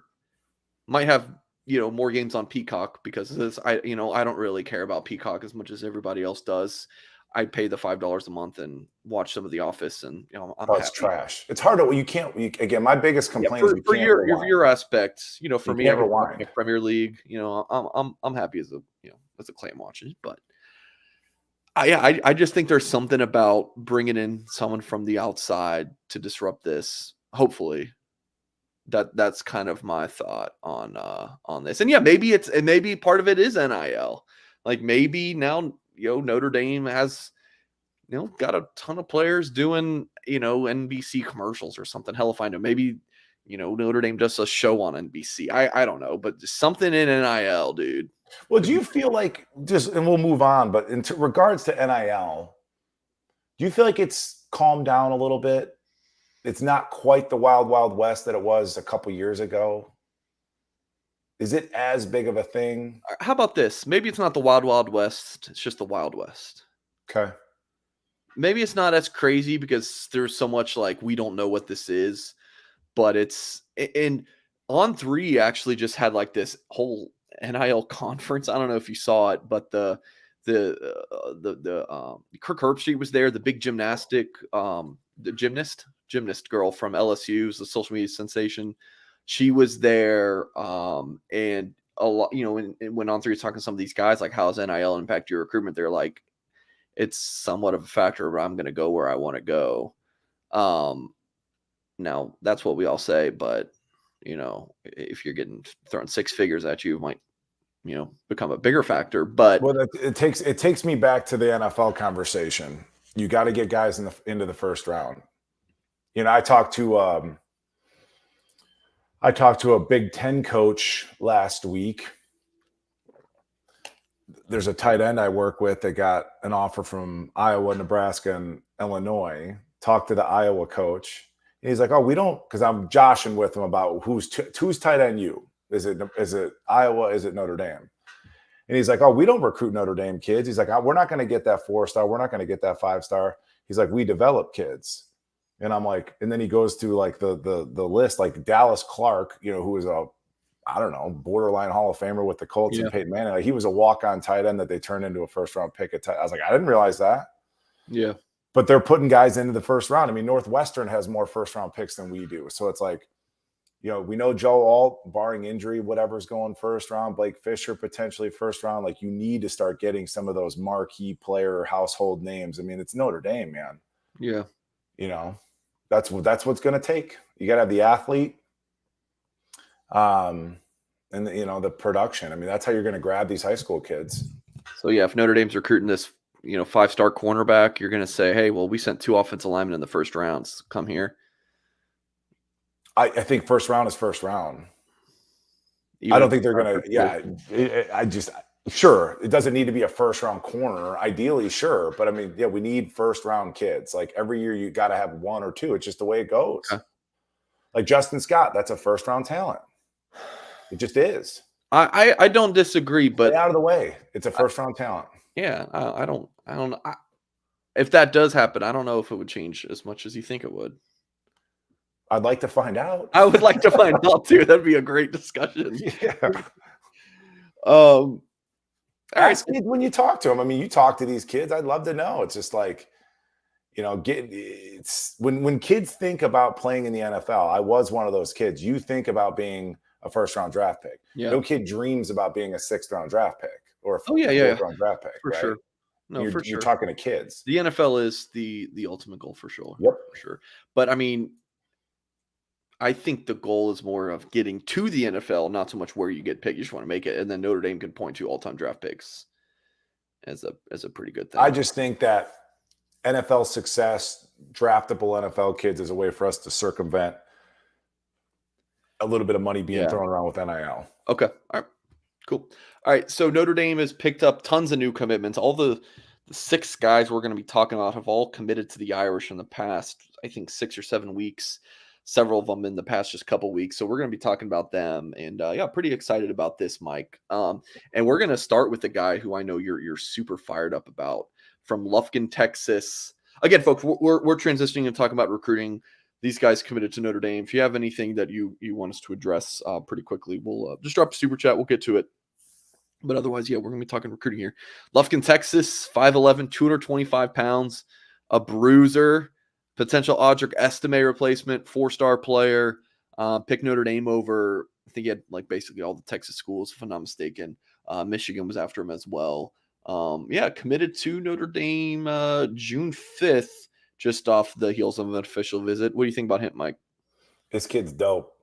might have more games on Peacock because of this. I don't really care about Peacock as much as everybody else does. I pay the $5 a month and watch some of The Office, and it's trash. It's hard to again. My biggest complaint is for your aspects. For me, I watch Premier League. I'm happy as a clam watching, but I just think there's something about bringing in someone from the outside to disrupt this. Hopefully, that's kind of my thought on this. And maybe part of it is NIL. Like maybe now Notre Dame has got a ton of players doing NBC commercials or something. Hell if I know. Maybe Notre Dame does a show on NBC. I don't know, but just something in NIL, dude. Well, do you feel like and we'll move on, but in regards to NIL, do you feel like it's calmed down a little bit? It's not quite the wild, wild west that it was a couple years ago. Is it as big of a thing? How about this? Maybe it's not the wild, wild west. It's just the Wild West. Okay. Maybe it's not as crazy because there's so much like we don't know what this is, but it's and On3 actually just had like this whole NIL conference. I don't know if you saw it, but the Kirk Herbstreit was there. The big the gymnast girl from LSU, the social media sensation. She was there, and a lot. When On3 was talking to some of these guys, like how does NIL impact your recruitment? They're like, it's somewhat of a factor, but I'm going to go where I want to go. Now that's what we all say, but if you're getting thrown six figures at you, it might become a bigger factor. But it takes me back to the NFL conversation. You got to get guys into the first round. I talked to a Big Ten coach last week. There's a tight end I work with that got an offer from Iowa, Nebraska, and Illinois. Talked to the Iowa coach. And he's like, "Oh, we don't," because I'm joshing with him about who's tight end you. Is it Iowa? Is it Notre Dame? And he's like, "Oh, we don't recruit Notre Dame kids." He's like, "We're not going to get that 4-star. We're not going to get that 5-star." He's like, "We develop kids." And I'm like, and then he goes through like the list, like Dallas Clark, who was a, I don't know, borderline Hall of Famer with the Colts and Peyton Manning. Like he was a walk-on tight end that they turned into a first-round pick. I was like, I didn't realize that. Yeah. But they're putting guys into the first round. I mean, Northwestern has more first-round picks than we do. So it's like, we know Joe Alt, barring injury, whatever's going first round, Blake Fisher potentially first round. Like you need to start getting some of those marquee player household names. I mean, it's Notre Dame, man. Yeah. That's what's going to take. You got to have the athlete, and the production. I mean, that's how you're going to grab these high school kids. So if Notre Dame's recruiting this, 5-star cornerback, you're going to say, "Hey, well, we sent 2 offensive linemen in the first rounds. Come here." I think first round is first round. I don't think they're going to. Yeah, sure, it doesn't need to be a first round corner. Ideally, sure, but I mean, we need first round kids. Like every year, you got to have 1 or 2. It's just the way it goes. Okay. Like Justin Scott, that's a first round talent. It just is. I don't disagree, but stay out of the way. It's a first round talent. Yeah, I don't. If that does happen, I don't know if it would change as much as you think it would. I'd like to find out. I would like to find out too. That'd be a great discussion. Yeah. All right. When you talk to them, I mean, you talk to these kids, I'd love to know. It's just like, it's when kids think about playing in the NFL, I was one of those kids. You think about being a first-round draft pick. Yeah. No kid dreams about being a 6th-round draft pick or a 4th-round draft pick. For right? sure. No, for sure. You're talking to kids. The NFL is the ultimate goal for sure. Yep. For sure. But I mean, I think the goal is more of getting to the NFL, not so much where you get picked. You just want to make it, and then Notre Dame can point to all-time draft picks. as a pretty good thing. I just think that NFL success, draftable NFL kids, is a way for us to circumvent a little bit of money being thrown around with NIL. Okay. All right. Cool. All right. So Notre Dame has picked up tons of new commitments. All the 6 guys we're going to be talking about have all committed to the Irish in the past, I think 6 or 7 weeks, several of them in the past just couple weeks. So we're going to be talking about them, and pretty excited about this, Mike. And we're going to start with the guy who I know you're super fired up about, from Lufkin, Texas. Again, folks, we're transitioning and talking about recruiting. These guys committed to Notre Dame. If you have anything that you want us to address pretty quickly, we'll just drop a super chat. We'll get to it. But otherwise, we're going to be talking recruiting here. Lufkin, Texas, 5'11", 225 pounds, a bruiser, potential Audric Estime replacement, 4-star player. Picked Notre Dame over, I think he had like basically all the Texas schools, if I'm not mistaken. Michigan was after him as well. Committed to Notre Dame June 5th, just off the heels of an official visit. What do you think about him, Mike? This kid's dope.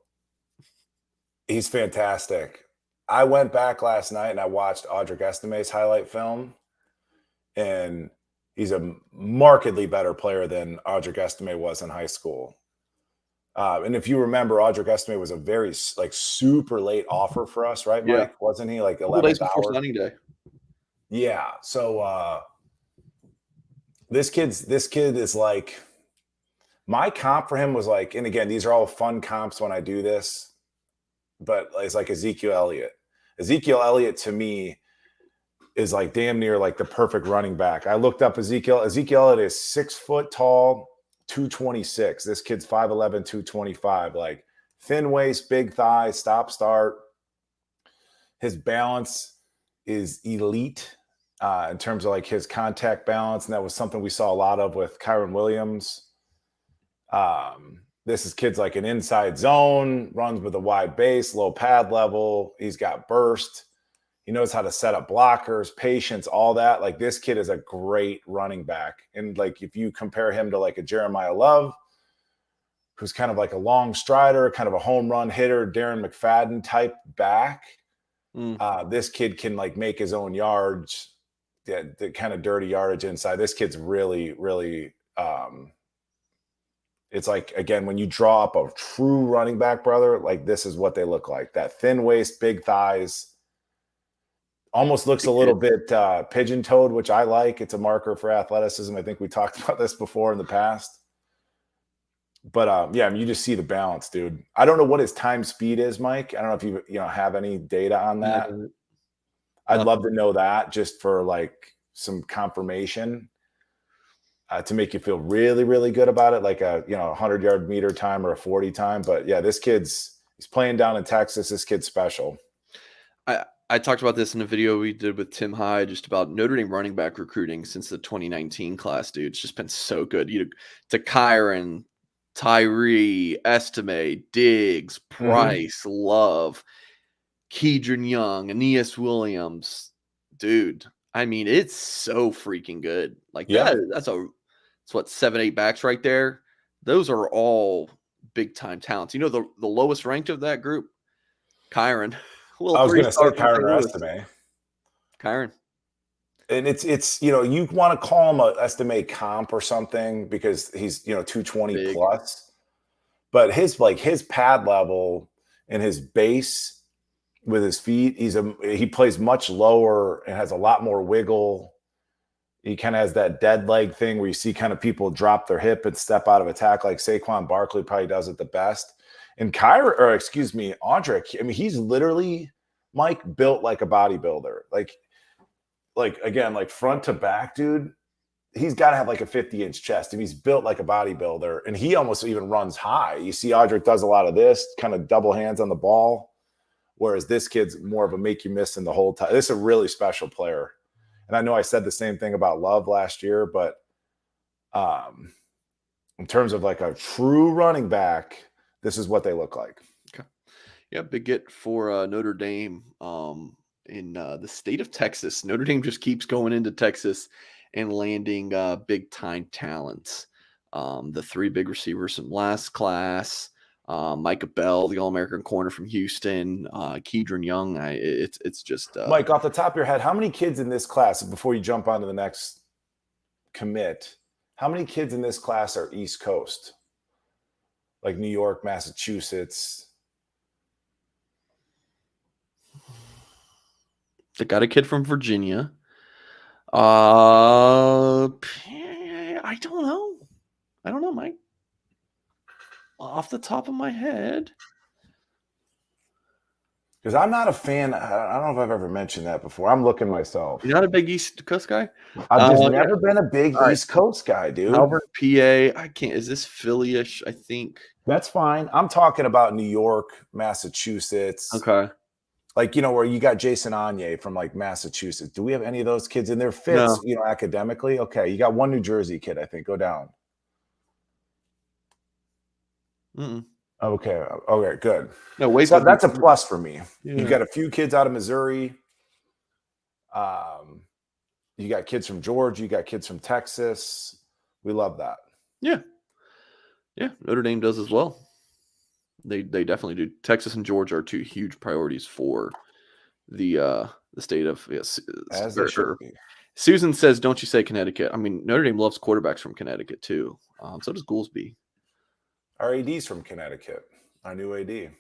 He's fantastic. I went back last night and I watched Audric Estime's highlight film, and he's a markedly better player than Audric Estime was in high school. And if you remember, Audric Estime was a very super late offer for us, right, Mike? Yeah. Wasn't he like 11th hour? Signing day. Yeah. So this kid is like, my comp for him was like, and again, these are all fun comps when I do this, but it's like Ezekiel Elliott. Ezekiel Elliott to me is like damn near like the perfect running back. I looked up Ezekiel. Ezekiel Elliott is 6 foot tall, 226. This kid's 5'11", 225. Like thin waist, big thighs, stop start. His balance is elite in terms of like his contact balance, and that was something we saw a lot of with Kyron Williams. This is kids like an inside zone, runs with a wide base, low pad level. He's got burst. He knows how to set up blockers, patience, all that. Like this kid is a great running back. And like if you compare him to like a Jeremiah Love, who's kind of like a long strider, kind of a home run hitter, Darren McFadden type back, this kid can like make his own yards, the kind of dirty yardage inside. This kid's really, really it's like, again, when you draw up a true running back, brother, like this is what they look like. That thin waist, big thighs, almost looks a little bit pigeon-toed, which I like. It's a marker for athleticism. I think we talked about this before in the past. But you just see the balance, dude. I don't know what his time speed is, Mike. I don't know if you have any data on that. I'd love to know that just for like some confirmation. To make you feel really, really good about it, like a 100-yard meter time or a 40 time. But yeah, he's playing down in Texas. This kid's special. I talked about this in a video we did with Tim Hyde, just about Notre Dame running back recruiting since the 2019 class, dude. It's just been so good. To Kyron, Tyree, Estime, Diggs, Price, Love, Kedren Young, Aeneas Williams, dude. I mean, it's so freaking good. Like that's what 7-8 backs right there. Those are all big time talents. The lowest ranked of that group, Kyron. I was going to say Kyron or Estime. Kyron. And it's you want to call him a Estime comp or something because he's 220 big plus, but his pad level and his base with his feet, he plays much lower and has a lot more wiggle. He kind of has that dead leg thing where you see kind of people drop their hip and step out of attack, like Saquon Barkley probably does it the best. And Audric, I mean, he's literally, Mike, built like a bodybuilder. Like again, like front to back, dude, he's got to have like a 50-inch chest. And he's built like a bodybuilder. And he almost even runs high. You see Audric does a lot of this, kind of double hands on the ball, whereas this kid's more of a make you miss in the whole time. This is a really special player. And I know I said the same thing about Love last year, but in terms of like a true running back, this is what they look like. Okay. Yeah, big get for Notre Dame in the state of Texas. Notre Dame just keeps going into Texas and landing big-time talents. The 3 big receivers from last class. Micah Bell, the All-American corner from Houston, Kedren Young. It's just Mike, off the top of your head, how many kids in this class, before you jump on to the next commit, how many kids in this class are East Coast? Like New York, Massachusetts? They got a kid from Virginia. I don't know. I don't know, Mike. Off the top of my head. Because I'm not a fan. I don't know if I've ever mentioned that before. I'm looking myself. You're not a big East Coast guy? I've just never been a big East Coast guy, dude. Malvern, PA. I can't. Is this Philly-ish? I think. That's fine. I'm talking about New York, Massachusetts. Okay. Like, where you got Jason Anye from like Massachusetts. Do we have any of those kids in there fits, academically? Okay. You got one New Jersey kid, I think. Go down. Mm-mm. Okay. Good. No, wait. So that's a plus for me. Yeah. You got a few kids out of Missouri. You got kids from Georgia. You got kids from Texas. We love that. Yeah. Yeah. Notre Dame does as well. They definitely do. Texas and Georgia are two huge priorities for the state of As they should be. Susan says, "Don't you say Connecticut?" I mean, Notre Dame loves quarterbacks from Connecticut too. So does Goolsby. Our AD's from Connecticut. Our new AD.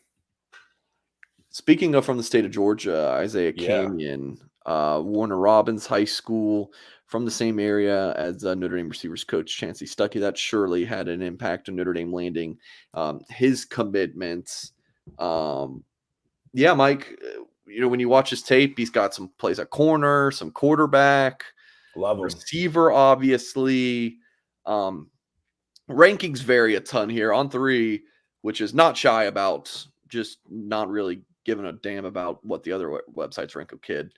Speaking of from the state of Georgia, Isiah Canion, Warner Robins High School, from the same area as Notre Dame receivers coach Chancey Stuckey. That surely had an impact on Notre Dame landing his commitments. Mike, when you watch his tape, he's got some plays at corner, some quarterback, love him. Receiver, obviously. Rankings vary a ton here on 3, which is not shy about just not really giving a damn about what the other websites rank a kid.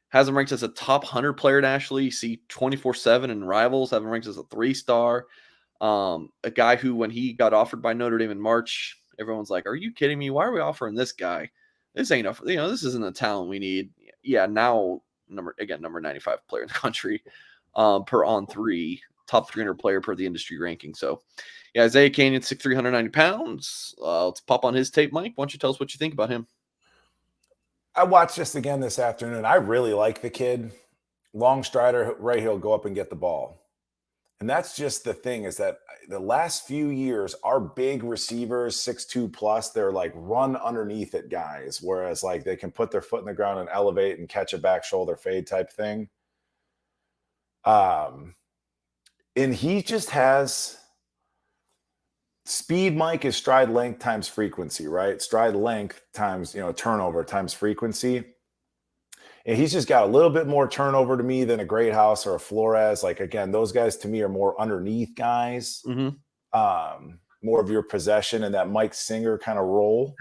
Has him ranked as a top 100 player nationally. See 24/7 and Rivals have him ranked as a 3-star. A guy who, when he got offered by Notre Dame in March, everyone's like, "Are you kidding me? Why are we offering this guy? This ain't this isn't the talent we need." Yeah, now number 95 player in the country per on 3, top 300 player per the industry ranking. So, yeah, Isiah Canion, 6'3", 190 pounds. Let's pop on his tape, Mike. Why don't you tell us what you think about him? I watched this again this afternoon. I really like the kid. Long strider, right? He'll go up and get the ball. And that's just the thing, is that the last few years, our big receivers, 6'2 plus, they're like run underneath it guys. Whereas like they can put their foot in the ground and elevate and catch a back shoulder fade type thing. And he just has speed, Mike, is stride length times frequency, right? Stride length times, turnover times frequency. And he's just got a little bit more turnover to me than a Greathouse or a Flores. Like, again, those guys to me are more underneath guys. Mm-hmm. More of your possession and that Mike Singer kind of role.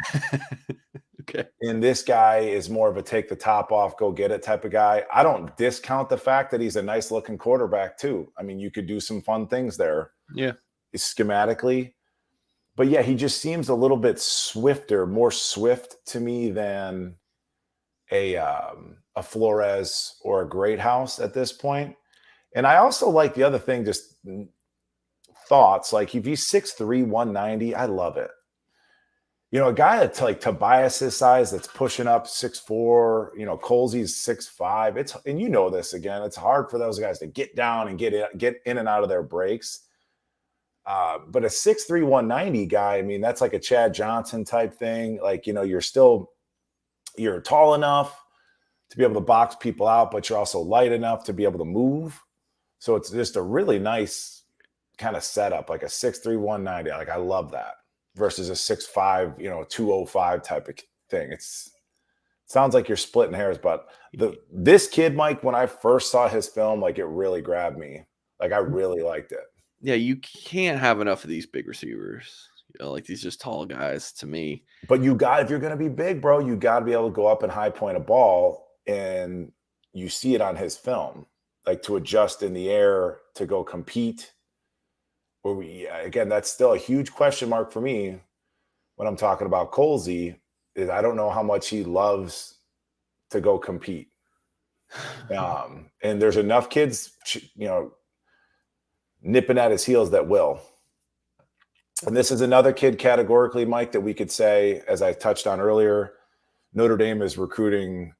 Okay. And this guy is more of a take the top off, go get it type of guy. I don't discount the fact that he's a nice looking quarterback too. I mean, you could do some fun things there. Yeah. Schematically. But yeah, he just seems a little bit swifter, more swift to me than a Flores or a Greathouse at this point. And I also like the other thing, just thoughts, like if he's 6'3", 190, I love it. A guy that's like Tobias's size that's pushing up 6'4", Colsey's 6'5". And this again, it's hard for those guys to get down and get in and out of their breaks. But a 6'3", 190 guy, I mean, that's like a Chad Johnson type thing. Like, you're tall enough to be able to box people out, but you're also light enough to be able to move. So it's just a really nice kind of setup, like a 6'3", 190. Like, I love that versus a 6'5", 205 type of thing. It sounds like you're splitting hairs, but this kid, Mike, when I first saw his film, like it really grabbed me. Like I really liked it. Yeah, you can't have enough of these big receivers. Like these just tall guys to me. But if you're going to be big, bro, you got to be able to go up and high point a ball, and you see it on his film, like to adjust in the air to go compete. Again, that's still a huge question mark for me when I'm talking about Colsey. Is I don't know how much he loves to go compete. And there's enough kids, nipping at his heels that will. And this is another kid categorically, Mike, that we could say, as I touched on earlier, Notre Dame is recruiting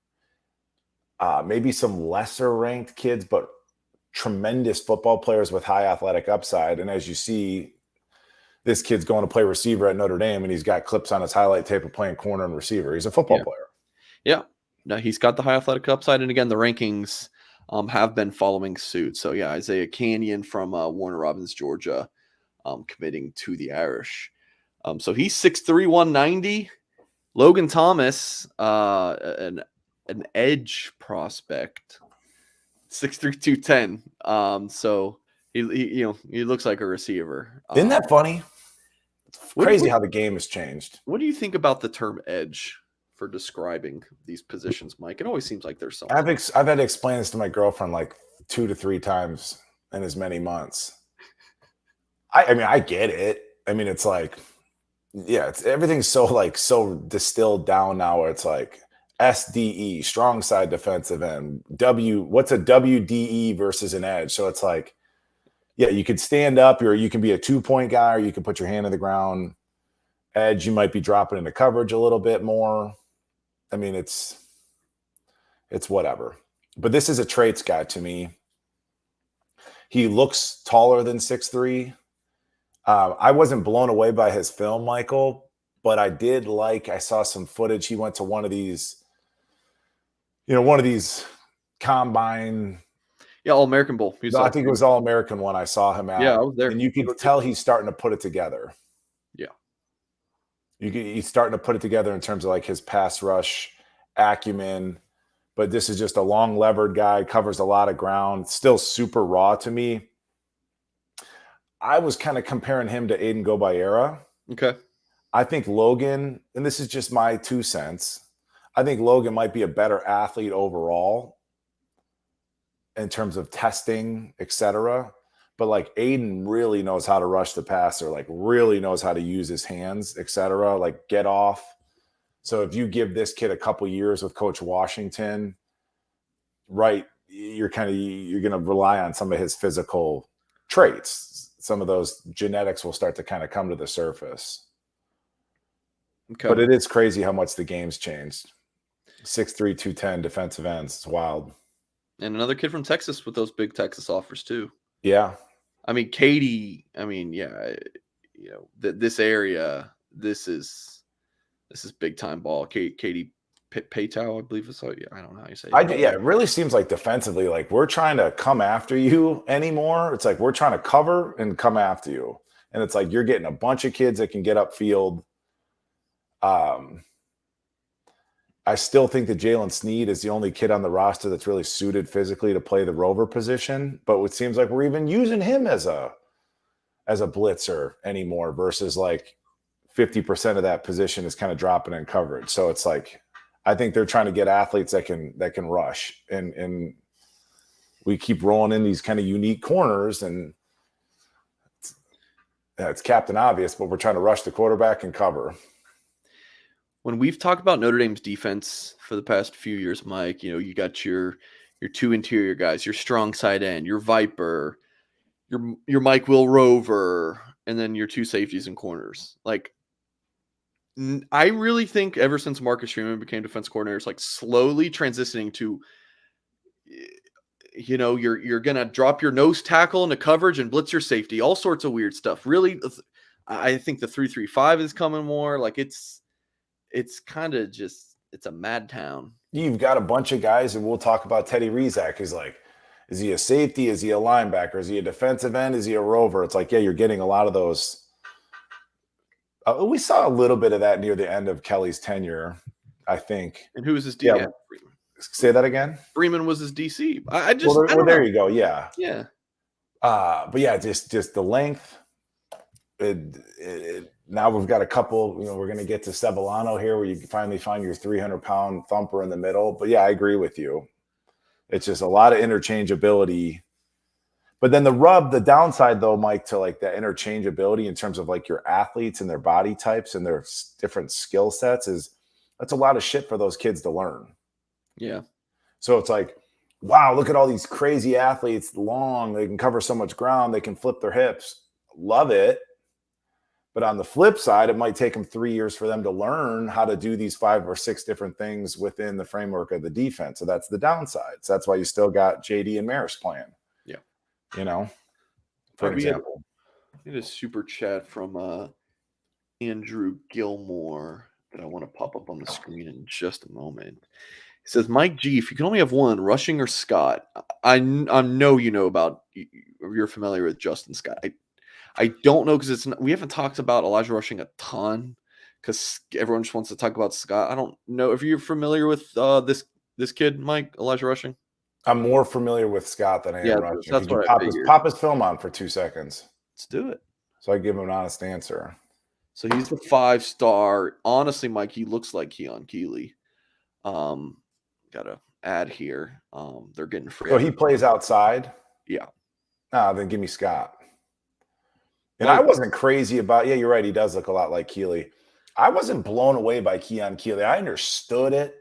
maybe some lesser ranked kids, but tremendous football players with high athletic upside. And as you see, this kid's going to play receiver at Notre Dame, and he's got clips on his highlight tape of playing corner and receiver. He's a football player. Yeah. No, he's got the high athletic upside. And again, the rankings have been following suit. So yeah, Isiah Canion from Warner Robins, Georgia, committing to the Irish. So he's 6'3", 190. Loghan Thomas, an edge prospect, 6'3", 210. So he looks like a receiver. Isn't that funny? It's crazy how the game has changed. What do you think about the term edge for describing these positions, Mike? It always seems like there's something. I've had to explain this to my girlfriend like 2 to 3 times in as many months. I mean, I get it. I mean, it's like, yeah, everything's so distilled down now where it's like SDE, strong side defensive end. What's a WDE versus an edge? So it's like, yeah, you could stand up, or you can be a 2-point guy, or you can put your hand on the ground. Edge, you might be dropping into coverage a little bit more. I mean, it's whatever. But this is a traits guy to me. He looks taller than 6'3". I wasn't blown away by his film, Michael, but I saw some footage. He went to one of these combine. Yeah, All-American Bowl. I think it was All-American one I saw him at. Yeah, I was there. And you could tell he's starting to put it together. Yeah. He's starting to put it together in terms of like his pass rush acumen. But this is just a long levered guy, covers a lot of ground, still super raw to me. I was kind of comparing him to Aiden Gobayera. Okay. I think Loghan, and this is just my 2 cents, I think Loghan might be a better athlete overall in terms of testing, etc. But like Aiden really knows how to rush the passer, like really knows how to use his hands, etc. Like get off. So if you give this kid a couple years with Coach Washington, right, you're going to rely on some of his physical traits. Some of those genetics will start to kind of come to the surface. Okay. But it is crazy how much the game's changed. 6'3", 210 defensive ends. It's wild. And another kid from Texas with those big Texas offers too. Yeah. I mean, Katie, this area, this is big time ball. Katie Paytow, I believe it's. I don't know how you say it. It really seems like defensively, like we're trying to come after you anymore. It's like we're trying to cover and come after you. And it's like you're getting a bunch of kids that can get upfield. I still think that Jalen Sneed is the only kid on the roster that's really suited physically to play the rover position. But it seems like we're even using him as a blitzer anymore versus like 50% of that position is kind of dropping in coverage. So it's like, I think they're trying to get athletes that can rush, and we keep rolling in these kind of unique corners, and it's Captain Obvious, but we're trying to rush the quarterback and cover. When we've talked about Notre Dame's defense for the past few years, Mike, you got your 2 interior guys, your strong side end, your Viper, your Mike Will Rover, and then your 2 safeties and corners. Like, I really think ever since Marcus Freeman became defense coordinator, it's like slowly transitioning to, you're going to drop your nose tackle into coverage and blitz your safety, all sorts of weird stuff. Really, I think the 3-3-5 is coming more. Like it's kind of just, it's a mad town. You've got a bunch of guys, and we'll talk about Teddy Rizak. He's like, is he a safety? Is he a linebacker? Is he a defensive end? Is he a rover? It's like, yeah, you're getting a lot of those. We saw a little bit of that near the end of Kelly's tenure, I think. And who was his DC? Yeah. Say that again? Freeman was his DC. There you go. Yeah. Yeah. But yeah, just the length. Now we've got a couple, we're going to get to Sevillano here where you can finally find your 300-pound thumper in the middle. But yeah, I agree with you. It's just a lot of interchangeability. But then the downside though, Mike, to like that interchangeability in terms of like your athletes and their body types and their different skill sets is that's a lot of shit for those kids to learn. Yeah. So it's like, wow, look at all these crazy athletes, long, they can cover so much ground, they can flip their hips. Love it. But on the flip side, it might take them 3 years for them to learn how to do these 5 or 6 different things within the framework of the defense. So that's the downside. So that's why you still got JD and Maris playing. Yeah. You know, for example. We had a super chat from Andrew Gilmore that I want to pop up on the screen in just a moment. He says, Mike G, if you can only have one, Rushing or Scott, I know you know about, you're familiar with Justin Scott. I don't know because we haven't talked about Elijah Rushing a ton because everyone just wants to talk about Scott. I don't know if you're familiar with this kid, Mike, Elijah Rushing. I'm more familiar with Scott than I am Rushing. That's what pop his film on for 2 seconds. Let's do it. So I give him an honest answer. So he's the 5-star. Honestly, Mike, he looks like Keon Keeley. Got to add here. They're getting free. So he plays outside? Yeah. Then give me Scott. And I wasn't crazy about, you're right. He does look a lot like Keeley. I wasn't blown away by Keon Keeley. I understood it.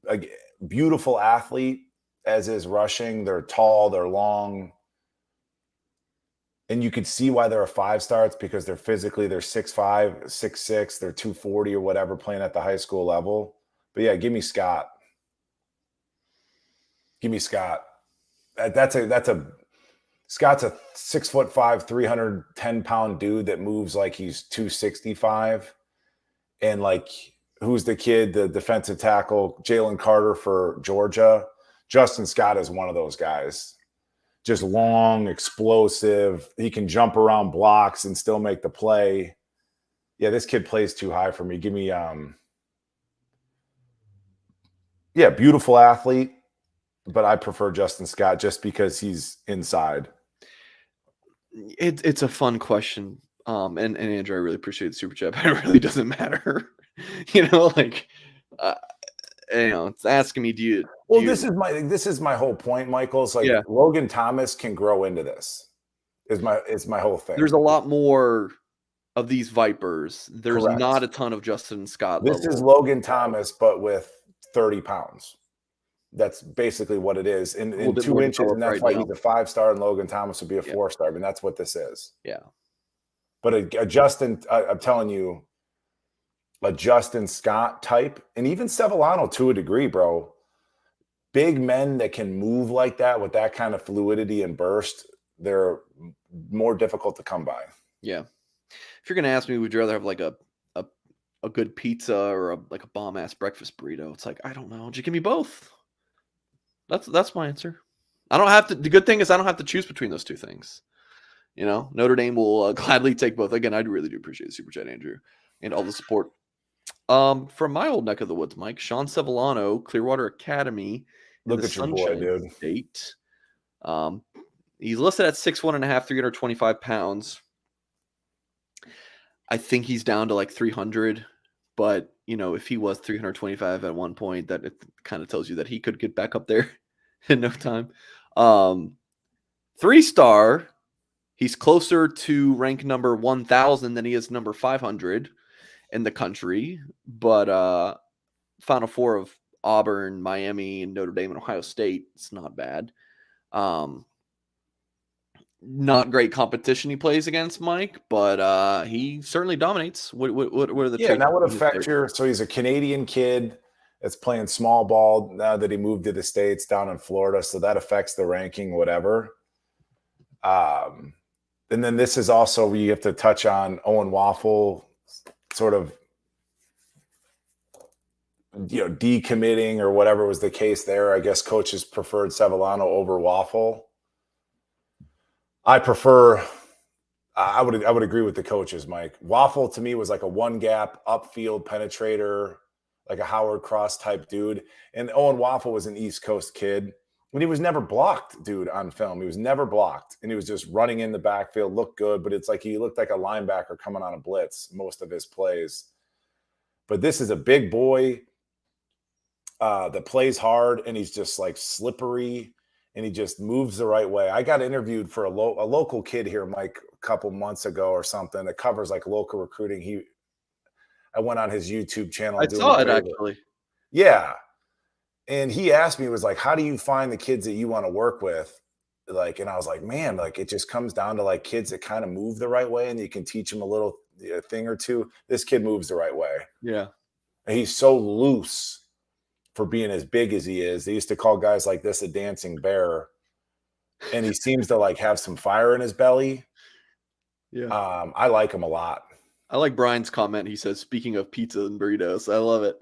A beautiful athlete, as is Rushing. They're tall, they're long. And you could see why they're a 5-star. It's because they're 6'5", 6'6", they're 240 or whatever playing at the high school level. But yeah, give me Scott. Give me Scott. Scott's a 6'5", 310-pound dude that moves like he's 265. And like, who's the kid, the defensive tackle, Jalen Carter for Georgia? Justin Scott is one of those guys. Just long, explosive. He can jump around blocks and still make the play. Yeah, this kid plays too high for me. Give me, beautiful athlete, but I prefer Justin Scott just because he's inside. It's a fun question. And Andrew, I really appreciate the super chat, but it really doesn't matter. It's asking me, this is my whole point, Michael. It's like Loghan Thomas can grow into this. Is my whole thing. There's a lot more of these Vipers. There's not a ton of Justin Scott. This is Loghan Thomas, but with 30 pounds. That's basically what it is. In 2 inches, and that's why he's a 5-star, and Loghan Thomas would be a 4-star. I mean, that's what this is. Yeah. But a Justin, I'm telling you, a Justin Scott type, and even Sevillano to a degree, bro. Big men that can move like that with that kind of fluidity and burst, they're more difficult to come by. Yeah. If you're going to ask me, would you rather have like a good pizza or a bomb-ass breakfast burrito? It's like, I don't know. Just give me both. That's my answer. I don't have to. The good thing is I don't have to choose between those two things. Notre Dame will gladly take both. Again, I really do appreciate the super chat, Andrew, and all the support. From my old neck of the woods, Mike, Sean Sevillano, Clearwater Academy. Look at your boy, dude. State. He's listed at 6'1.5", 325 pounds. I think he's down to like 300, but if he was 325 at one point, that it kind of tells you that he could get back up there in no time. 3-star, he's closer to rank number 1,000 than he is number 500 in the country, but Final Four of Auburn, Miami, and Notre Dame and Ohio State, it's not bad. Not great competition he plays against, Mike, but he certainly dominates. What are the and that would affect so he's a Canadian kid that's playing small ball now that he moved to the States down in Florida, so that affects the ranking, whatever. And then this is also where you have to touch on Owen Waffle sort of decommitting or whatever was the case there. I guess coaches preferred Sevillano over Waffle. I would agree with the coaches, Mike. Waffle to me was like a one-gap upfield penetrator, like a Howard Cross type dude. And Owen Waffle was an East Coast kid. When he was never blocked, dude, on film. He was never blocked. And he was just running in the backfield, looked good, but it's like he looked like a linebacker coming on a blitz most of his plays. But this is a big boy that plays hard, and he's just like slippery, and he just moves the right way. I got interviewed for a local kid here, Mike, a couple months ago or something that covers like local recruiting. I went on his YouTube channel. I saw it actually. Yeah. And he asked me, was like, how do you find the kids that you want to work with? like, and I was like, man, like it just comes down to like kids that kind of move the right way and you can teach them a thing or two. This kid moves the right way. Yeah. And he's so loose for being as big as he is. They used to call guys like this a dancing bear. And he seems to like have some fire in his belly. Yeah. I like him a lot. I like Brian's comment. He says, speaking of pizza and burritos, I love it.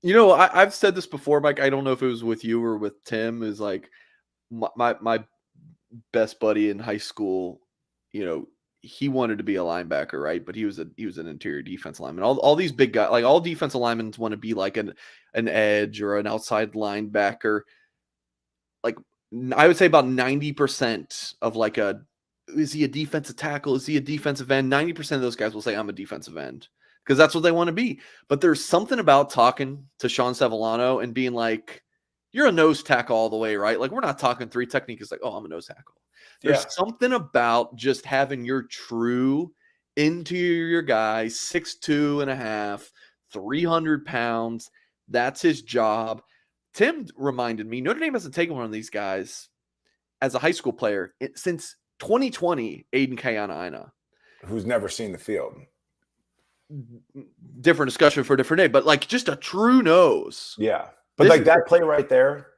You know, I've said this before, Mike. I don't know if it was with you or with Tim, is like my best buddy in high school, you know, he wanted to be a linebacker, right? But he was an interior defense lineman. All these big guys, like all defensive linemen want to be like an edge or an outside linebacker. Like I would say about 90% of like is he a defensive tackle? Is he a defensive end? 90% of those guys will say I'm a defensive end because that's what they want to be. But there's something about talking to Sean Sevillano and being like, you're a nose tackle all the way, right? Like we're not talking three technique. It's like, oh, I'm a nose tackle. There's something about just having your true interior guy, 6'2.5", 300 pounds. That's his job. Tim reminded me, Notre Dame hasn't taken one of these guys as a high school player since 2020, Aiden Kayana, who's never seen the field. Different discussion for a different day, but like just a true nose. Yeah. But like that play right there.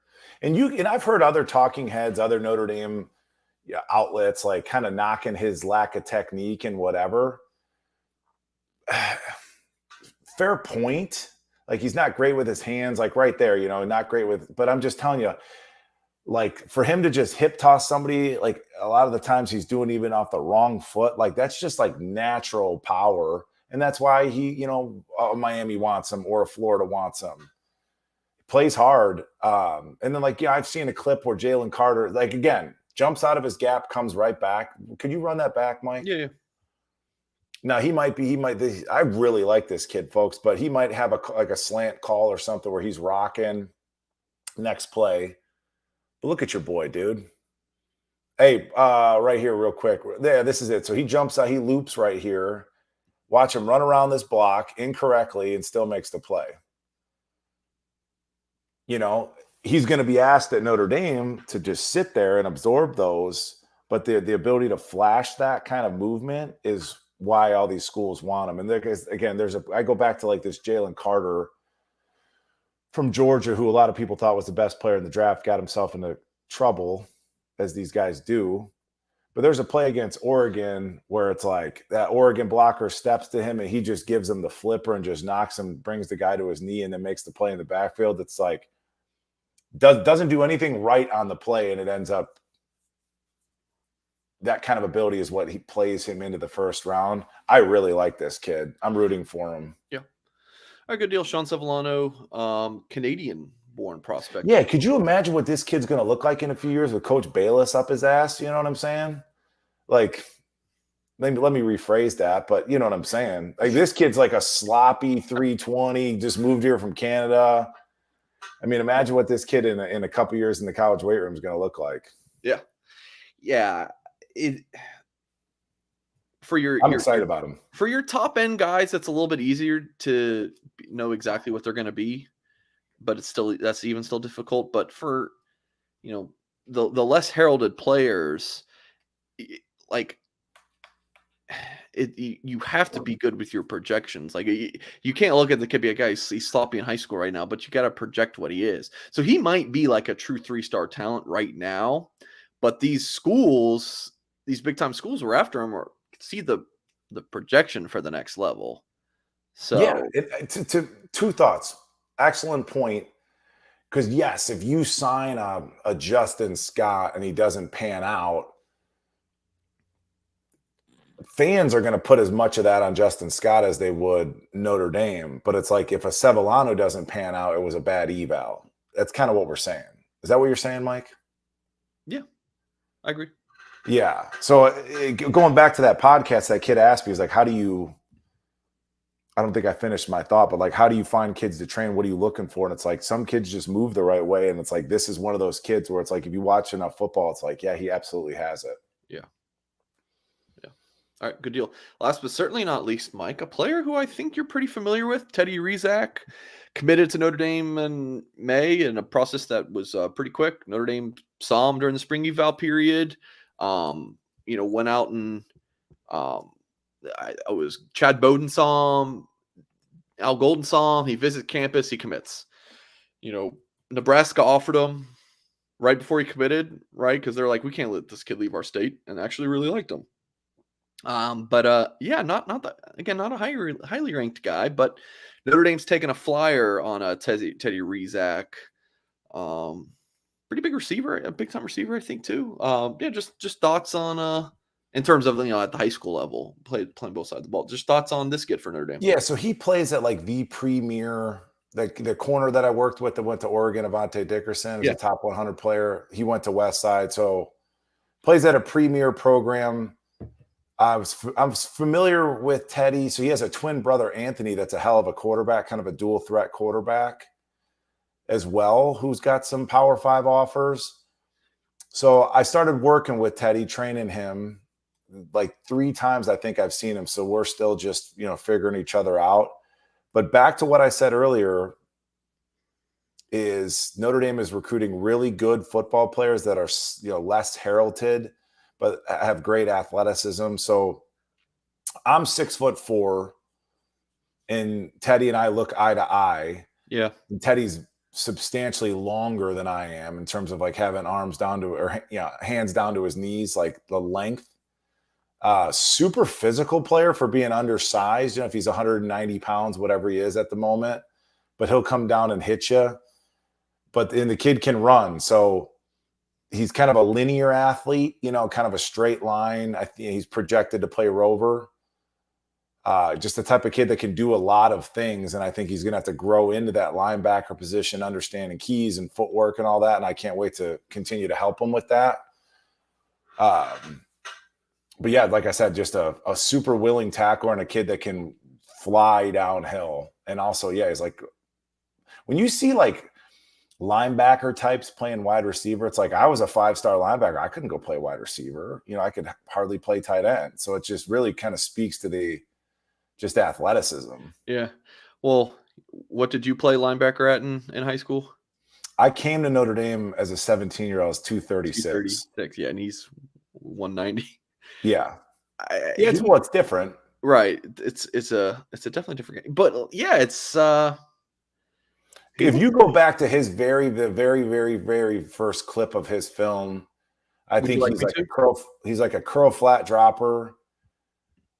And I've heard other talking heads, other Notre Dame outlets, like kind of knocking his lack of technique and whatever. Fair point. Like he's not great with his hands, like right there, you know, not great with, but I'm just telling you, like for him to just hip toss somebody, like a lot of the times he's doing even off the wrong foot, like that's just like natural power. And that's why he, you know, Miami wants him or Florida wants him. Plays hard. And then like, yeah, I've seen a clip where Jalen Carter, like again, jumps out of his gap, comes right back. Could you run that back, Mike? Yeah. Now I really like this kid, folks, but he might have a slant call or something where he's rocking next play. But look at your boy, dude. Hey, right here real quick. There, this is it. So he jumps out, he loops right here. Watch him run around this block incorrectly and still makes the play. You know, he's going to be asked at Notre Dame to just sit there and absorb those, but the ability to flash that kind of movement is why all these schools want him. And again, I go back to like this Jalen Carter from Georgia, who a lot of people thought was the best player in the draft, got himself into trouble, as these guys do. But there's a play against Oregon where it's like that Oregon blocker steps to him and he just gives him the flipper and just knocks him, brings the guy to his knee, and then makes the play in the backfield. It's like doesn't do anything right on the play, and it ends up that kind of ability is what he plays him into the first round. I really like this kid. I'm rooting for him. Yeah. All right, good deal. Sean Sevillano, Canadian-born prospect. Yeah, could you imagine what this kid's going to look like in a few years with Coach Bayless up his ass? You know what I'm saying? Like, let me rephrase that, but you know what I'm saying? Like, this kid's like a sloppy 320, just moved here from Canada. I mean, imagine what this kid in a couple years in the college weight room is going to look like. Yeah. Yeah. I'm excited about him. For your top end guys, it's a little bit easier to know exactly what they're going to be, but that's even still difficult. But for, you know, the less heralded players, like you have to be good with your projections. Like you can't look at the kid be like, guys, he's sloppy in high school right now, but you got to project what he is. So he might be like a true 3-star talent right now, but these schools, these big time schools were after him or see the projection for the next level. So yeah, two thoughts. Excellent point. Because yes, if you sign a Justin Scott and he doesn't pan out, fans are going to put as much of that on Justin Scott as they would Notre Dame. But it's like if a Sevillano doesn't pan out, it was a bad eval. That's kind of what we're saying. Is that what you're saying, Mike? Yeah, I agree. Yeah. So going back to that podcast, that kid asked me, he's like, I don't think I finished my thought, but like, how do you find kids to train? What are you looking for? And it's like, some kids just move the right way. And it's like, this is one of those kids where it's like, if you watch enough football, it's like, yeah, he absolutely has it. Yeah. Yeah. All right. Good deal. Last but certainly not least, Mike, a player who I think you're pretty familiar with, Teddy Rizak, committed to Notre Dame in May in a process that was pretty quick. Notre Dame saw him during the spring eval period. Went out and I was Chad Bowden saw him, Al Golden saw him. He visits campus, he commits. Nebraska offered him right before he committed, right? Because they're like, we can't let this kid leave our state, and actually really liked him. Not a highly ranked guy, but Notre Dame's taking a flyer on Teddy Rizak. Pretty big receiver, a big time receiver, I think too. Just thoughts on in terms of at the high school level, playing both sides of the ball. Just thoughts on this kid for Notre Dame. Yeah, so he plays at like the premier, the corner that I worked with that went to Oregon, Avante Dickerson, is a top 100 player. He went to Westside, so plays at a premier program. I'm familiar with Teddy. So he has a twin brother, Anthony, that's a hell of a quarterback, kind of a dual threat quarterback as well, who's got some Power 5 offers. So I started working with Teddy, training him like 3 times. I think I've seen him. So we're still just, figuring each other out. But back to what I said earlier is Notre Dame is recruiting really good football players that are, less heralded, but have great athleticism. So I'm 6'4", and Teddy and I look eye to eye. Yeah. And Teddy's substantially longer than I am in terms of like having arms down to, or hands down to his knees, like the length. Super physical player for being undersized. If he's 190 pounds, whatever he is at the moment, but he'll come down and hit you. And the kid can run. So he's kind of a linear athlete, kind of a straight line. I think he's projected to play rover. Just the type of kid that can do a lot of things. And I think he's going to have to grow into that linebacker position, understanding keys and footwork and all that. And I can't wait to continue to help him with that. But yeah, like I said, just a super willing tackler and a kid that can fly downhill. And also, he's like, when you see like linebacker types playing wide receiver, it's like I was a 5-star linebacker. I couldn't go play wide receiver. I could hardly play tight end. So it just really kind of speaks to the just athleticism. Yeah. Well, what did you play linebacker at in high school? I came to Notre Dame as a 17-year-old. I was 236. 236, yeah, and he's 190. Yeah. It's different. Right. It's a definitely different game. But it's if you go back to the very, very, very first clip of his film, I think he's like a curl flat dropper.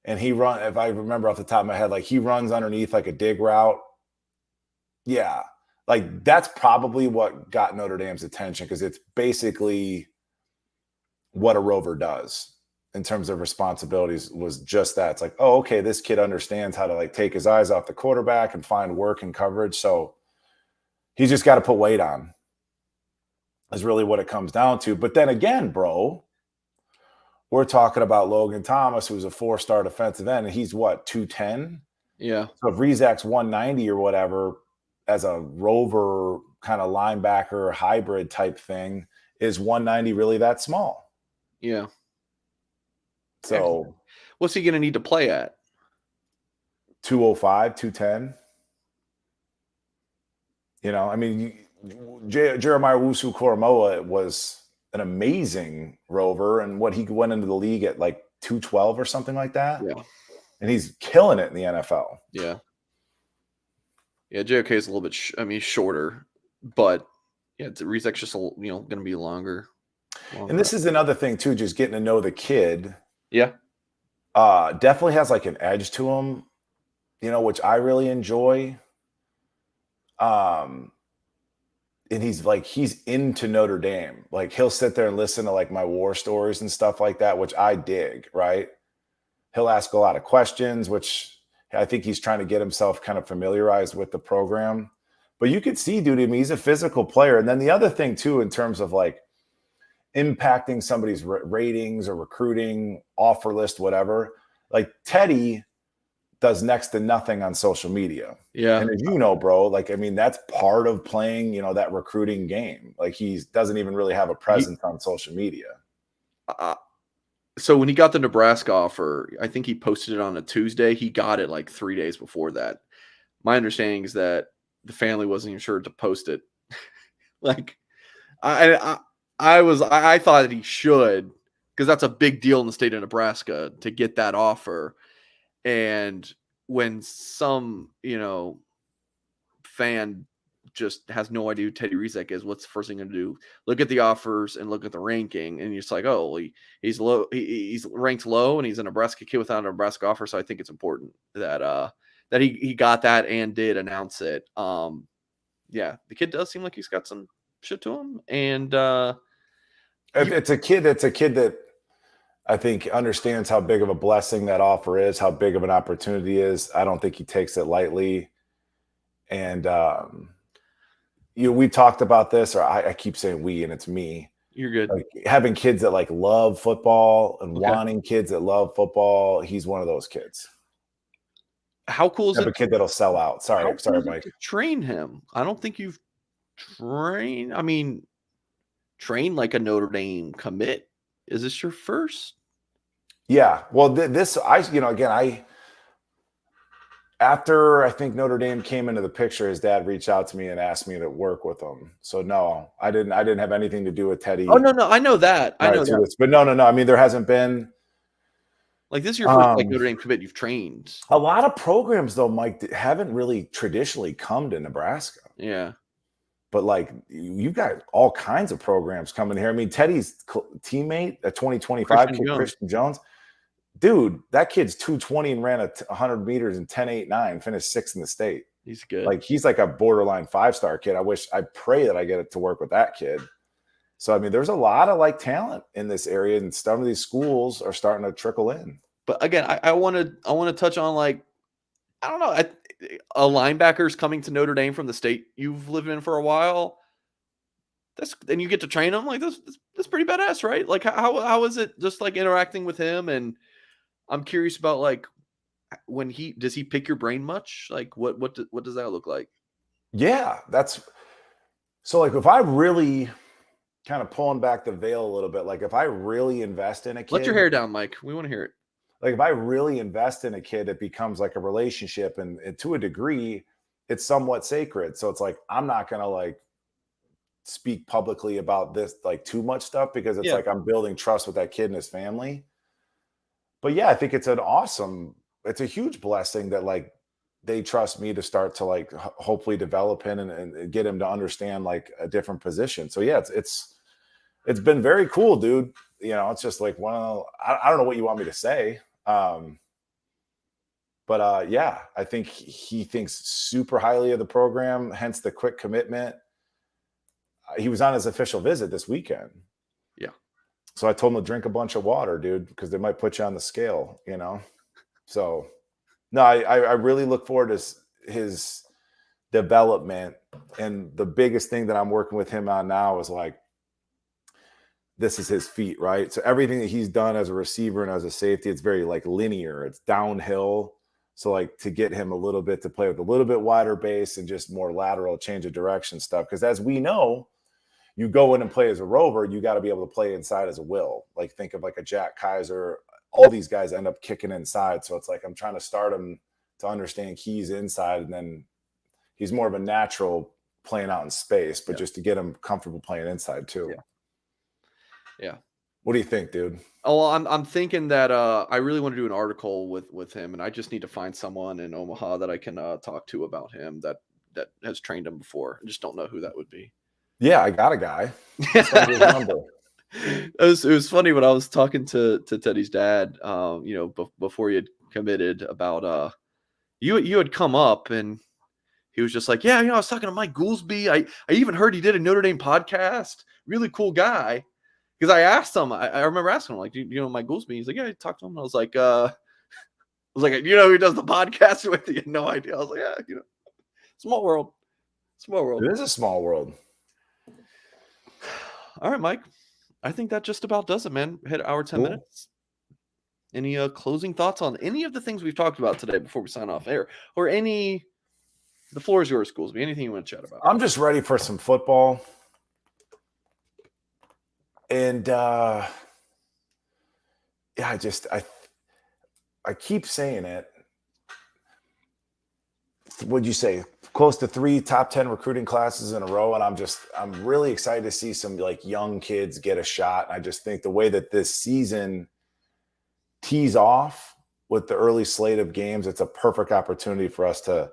And if I remember off the top of my head, like he runs underneath like a dig route. Yeah. Like that's probably what got Notre Dame's attention, because it's basically what a rover does in terms of responsibilities, was just that. It's like, oh, okay, this kid understands how to like take his eyes off the quarterback and find work and coverage. So he's just got to put weight on, is really what it comes down to. But then again, bro, we're talking about Loghan Thomas, who's a 4-star defensive end, and he's what, 210? Yeah. So if Rizak's 190 or whatever, as a rover kind of linebacker hybrid type thing, is 190 really that small? Yeah. So what's he going to need to play at? 205, 210? I mean, Jeremiah Wusu-Koromoa was an amazing rover, and he went into the league at like 212 or something like that. Yeah. And he's killing it in the NFL. Yeah. Yeah, JOK is a little bit shorter, but Rizak's just going to be longer. And this is another thing too, just getting to know the kid. Yeah. Definitely has like an edge to him, which I really enjoy. And he's into Notre Dame. Like he'll sit there and listen to like my war stories and stuff like that, which I dig, right? He'll ask a lot of questions, which I think he's trying to get himself kind of familiarized with the program. But you could see, dude, he's a physical player. And then the other thing too, in terms of like impacting somebody's ratings or recruiting, offer list, whatever, like Teddy does next to nothing on social media. Yeah. And as bro, like, I mean, that's part of playing, that recruiting game. Like he doesn't even really have a presence on social media. So when he got the Nebraska offer, I think he posted it on a Tuesday. He got it like 3 days before that. My understanding is that the family wasn't even sure to post it. Like, I thought that he should, because that's a big deal in the state of Nebraska to get that offer. And when some, fan just has no idea who Teddy Rizek is, what's the first thing going to do? Look at the offers and look at the ranking, and you're just like, oh, well, he's low. He's ranked low, and he's a Nebraska kid without a Nebraska offer. So I think it's important that he got that and did announce it. Yeah, the kid does seem like he's got some shit to him, and it's a kid that I think understands how big of a blessing that offer is, how big of an opportunity is. I don't think he takes it lightly. And we've talked about this, or I keep saying we, and it's me. You're good. Like, having kids that like love football and wanting kids that love football. He's one of those kids. How cool is it? A kid that'll sell out. Sorry, Mike. Train him. I don't think you've trained. I mean, train like a Notre Dame commit. Is this your first? Yeah. Well, after I think Notre Dame came into the picture, his dad reached out to me and asked me to work with him. So no, I didn't have anything to do with Teddy. Oh no, I know that. I know that. But no. I mean, there hasn't been. Like, this is your first Notre Dame commit you've trained. A lot of programs, though, Mike, haven't really traditionally come to Nebraska. Yeah. But like, you've got all kinds of programs coming here. I mean, Teddy's teammate, a 2025 kid, Christian Jones. Dude, that kid's 220 and ran 100 meters in 10.89, finished 6th in the state. He's good. Like, he's like a borderline 5-star kid. I pray that I get it to work with that kid. So, I mean, there's a lot of like talent in this area, and some of these schools are starting to trickle in. But again, I want to touch on, like, I don't know, a linebacker's coming to Notre Dame from the state you've lived in for a while. Then you get to train him. Like, that's pretty badass, right? Like, how is it just like interacting with him? And I'm curious about, like, when does he pick your brain much? Like, what does that look like? Yeah, so like, if I really kind of pulling back the veil a little bit, like if I really invest in a kid, let your hair down, Mike. We want to hear it. Like, if I really invest in a kid, it becomes like a relationship, and to a degree, it's somewhat sacred. So it's like, I'm not gonna like speak publicly about this like too much stuff, because it's like I'm building trust with that kid and his family. But yeah, I think it's a huge blessing that like they trust me to start to like hopefully develop him and get him to understand like a different position. So yeah, it's been very cool, dude. It's just like I don't know what you want me to say. But yeah, I think he thinks super highly of the program, hence the quick commitment. He was on his official visit this weekend. Yeah. So I told him to drink a bunch of water, dude, because they might put you on the scale, So, no, I really look forward to his development. And the biggest thing that I'm working with him on now is like, this is his feet, right? So everything that he's done as a receiver and as a safety, it's very like linear. It's downhill. So like, to get him a little bit to play with a little bit wider base and just more lateral change of direction stuff. Because as we know, you go in and play as a rover, you got to be able to play inside as a will. Like, think of like a Jack Kaiser. All these guys end up kicking inside. So it's like, I'm trying to start him to understand he's inside, and then he's more of a natural playing out in space, but just to get him comfortable playing inside too. Yeah. What do you think, dude? Oh, I'm thinking that I really want to do an article with him, and I just need to find someone in Omaha that I can talk to about him that has trained him before. I just don't know who that would be. Yeah, I got a guy. It was funny when I was talking to Teddy's dad, before he had committed, about you had come up, and he was just like, yeah, I was talking to Mike Goolsby. I even heard he did a Notre Dame podcast. Really cool guy. Because I asked him, I remember asking him, like, do you know Mike Goolsby? He's like, yeah, I talked to him. I was like, who does the podcast with you? You had no idea. I was like, yeah, small world. Small world. It is a small world. All right, Mike. I think that just about does it, man. Hit hour 10 minutes. Any closing thoughts on any of the things we've talked about today before we sign off air? Or the floor is yours, Goolsby. Anything you want to chat about? I'm just ready for some football. And I keep saying it. what'd you say, close to 3 top 10 recruiting classes in a row. And I'm really excited to see some like young kids get a shot. I just think the way that this season tees off with the early slate of games, it's a perfect opportunity for us to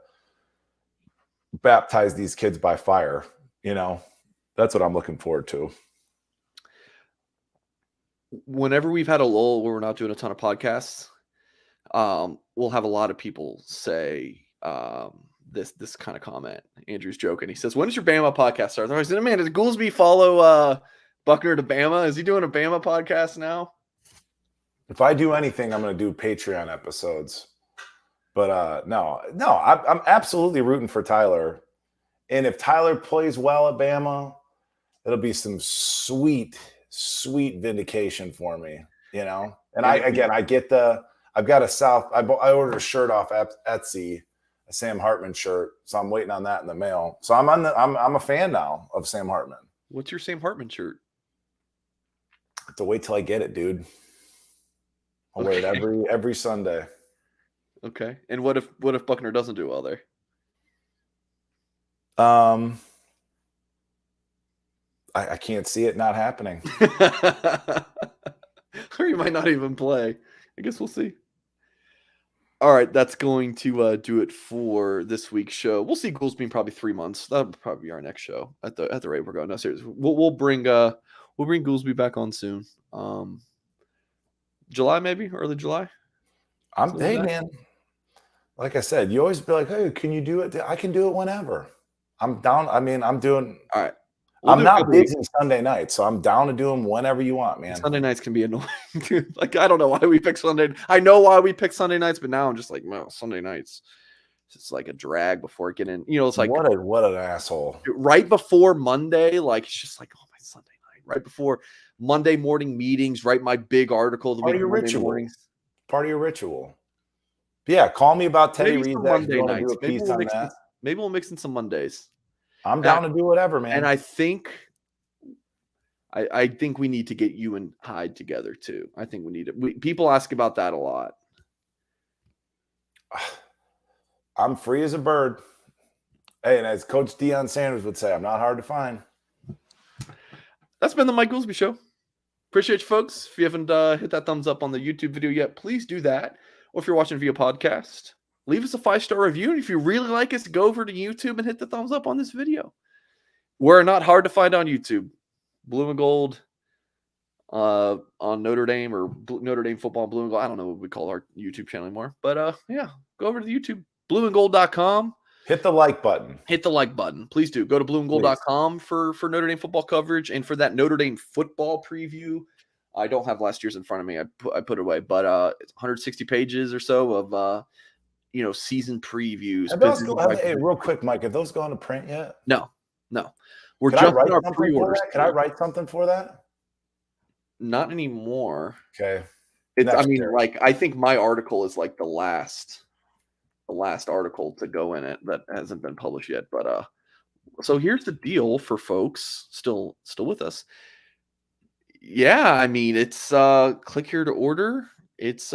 baptize these kids by fire. That's what I'm looking forward to. Whenever we've had a lull where we're not doing a ton of podcasts, we'll have a lot of people say this kind of comment. Andrew's joking. He says, "When does your Bama podcast start?" I said, "Man, does Goolsby follow Buckner to Bama? Is he doing a Bama podcast now?" If I do anything, I'm going to do Patreon episodes. But no, I'm absolutely rooting for Tyler. And if Tyler plays well at Bama, it'll be some sweet vindication for me, And I've got I ordered a shirt off Etsy, a Sam Hartman shirt, so I'm waiting on that in the mail. So I'm a fan now of Sam Hartman. What's your Sam Hartman shirt? I have to wait till I get it, dude. I'll wear it every Sunday. Okay. And what if Buckner doesn't do well there? I can't see it not happening. Or you might not even play. I guess we'll see. All right, that's going to do it for this week's show. We'll see Goolsby in probably 3 months. That'll probably be our next show at the rate we're going. No, seriously, we'll bring Goolsby back on soon. July, maybe early July. Hey man, like I said, you always be like, "Hey, can you do it?" I can do it whenever. I'm down. I mean, I'm doing. All right. I'm not busy Sunday nights, so I'm down to do them whenever you want, man. Sunday nights can be annoying, dude. Like, I don't know why we pick Sunday. I know why we pick Sunday nights, but now I'm just like, no, Sunday nights. It's like a drag before getting. It's like what an asshole. Right before Monday, like it's just like, oh, my Sunday night. Right before Monday morning meetings, write my big article. Part of your ritual. Yeah, call me about Teddy Reed. Monday nights. Maybe we'll mix in some Mondays. I'm down to do whatever, man. And I think we need to get you and Hyde together too. I think we need it. People ask about that a lot. I'm free as a bird. Hey, and as Coach Deion Sanders would say, I'm not hard to find. That's been the Mike Goolsby Show. Appreciate you, folks. If you haven't hit that thumbs up on the YouTube video yet, please do that. Or if you're watching via podcast, leave us a 5-star review. And if you really like us, go over to YouTube and hit the thumbs up on this video. We're not hard to find on YouTube. Blue and Gold on Notre Dame, or Notre Dame football, Blue and Gold. I don't know what we call our YouTube channel anymore. But yeah, go over to the YouTube, blueandgold.com. Hit the like button. Hit the like button. Please do. Go to blueandgold.com for Notre Dame football coverage and for that Notre Dame football preview. I don't have last year's in front of me. I put it away. But it's 160 pages or so of season previews. Hey, real quick, Mike, have those gone to print yet? No. We're just in our pre-orders. Can I write something for that? Not anymore. Okay. I think my article is like the last article to go in it that hasn't been published yet. But so here's the deal for folks still with us. Yeah, I mean, it's click here to order. It's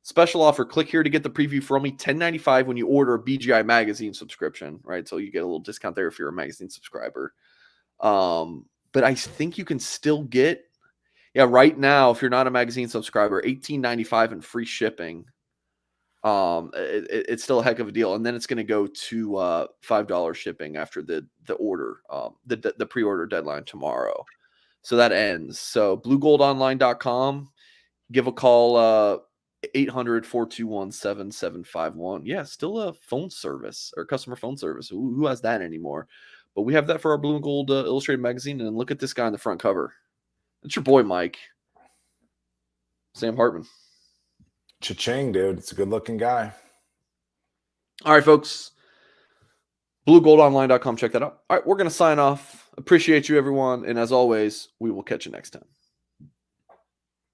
special offer. Click here to get the preview for only $10.95 when you order a BGI magazine subscription, right? So you get a little discount there if you're a magazine subscriber. But I think you can still get, right now, if you're not a magazine subscriber, $18.95 and free shipping. It's still a heck of a deal. And then it's going to go to $5 shipping after the order, the pre-order deadline tomorrow. So that ends. So bluegoldonline.com, give a call, 800-421-7751. Yeah, still a phone service or customer phone service. Who has that anymore? But we have that for our Blue and Gold Illustrated magazine. And look at this guy on the front cover. That's your boy, Mike. Sam Hartman. Cha-ching, dude. It's a good-looking guy. All right, folks. BlueGoldOnline.com. Check that out. All right, we're going to sign off. Appreciate you, everyone. And as always, we will catch you next time.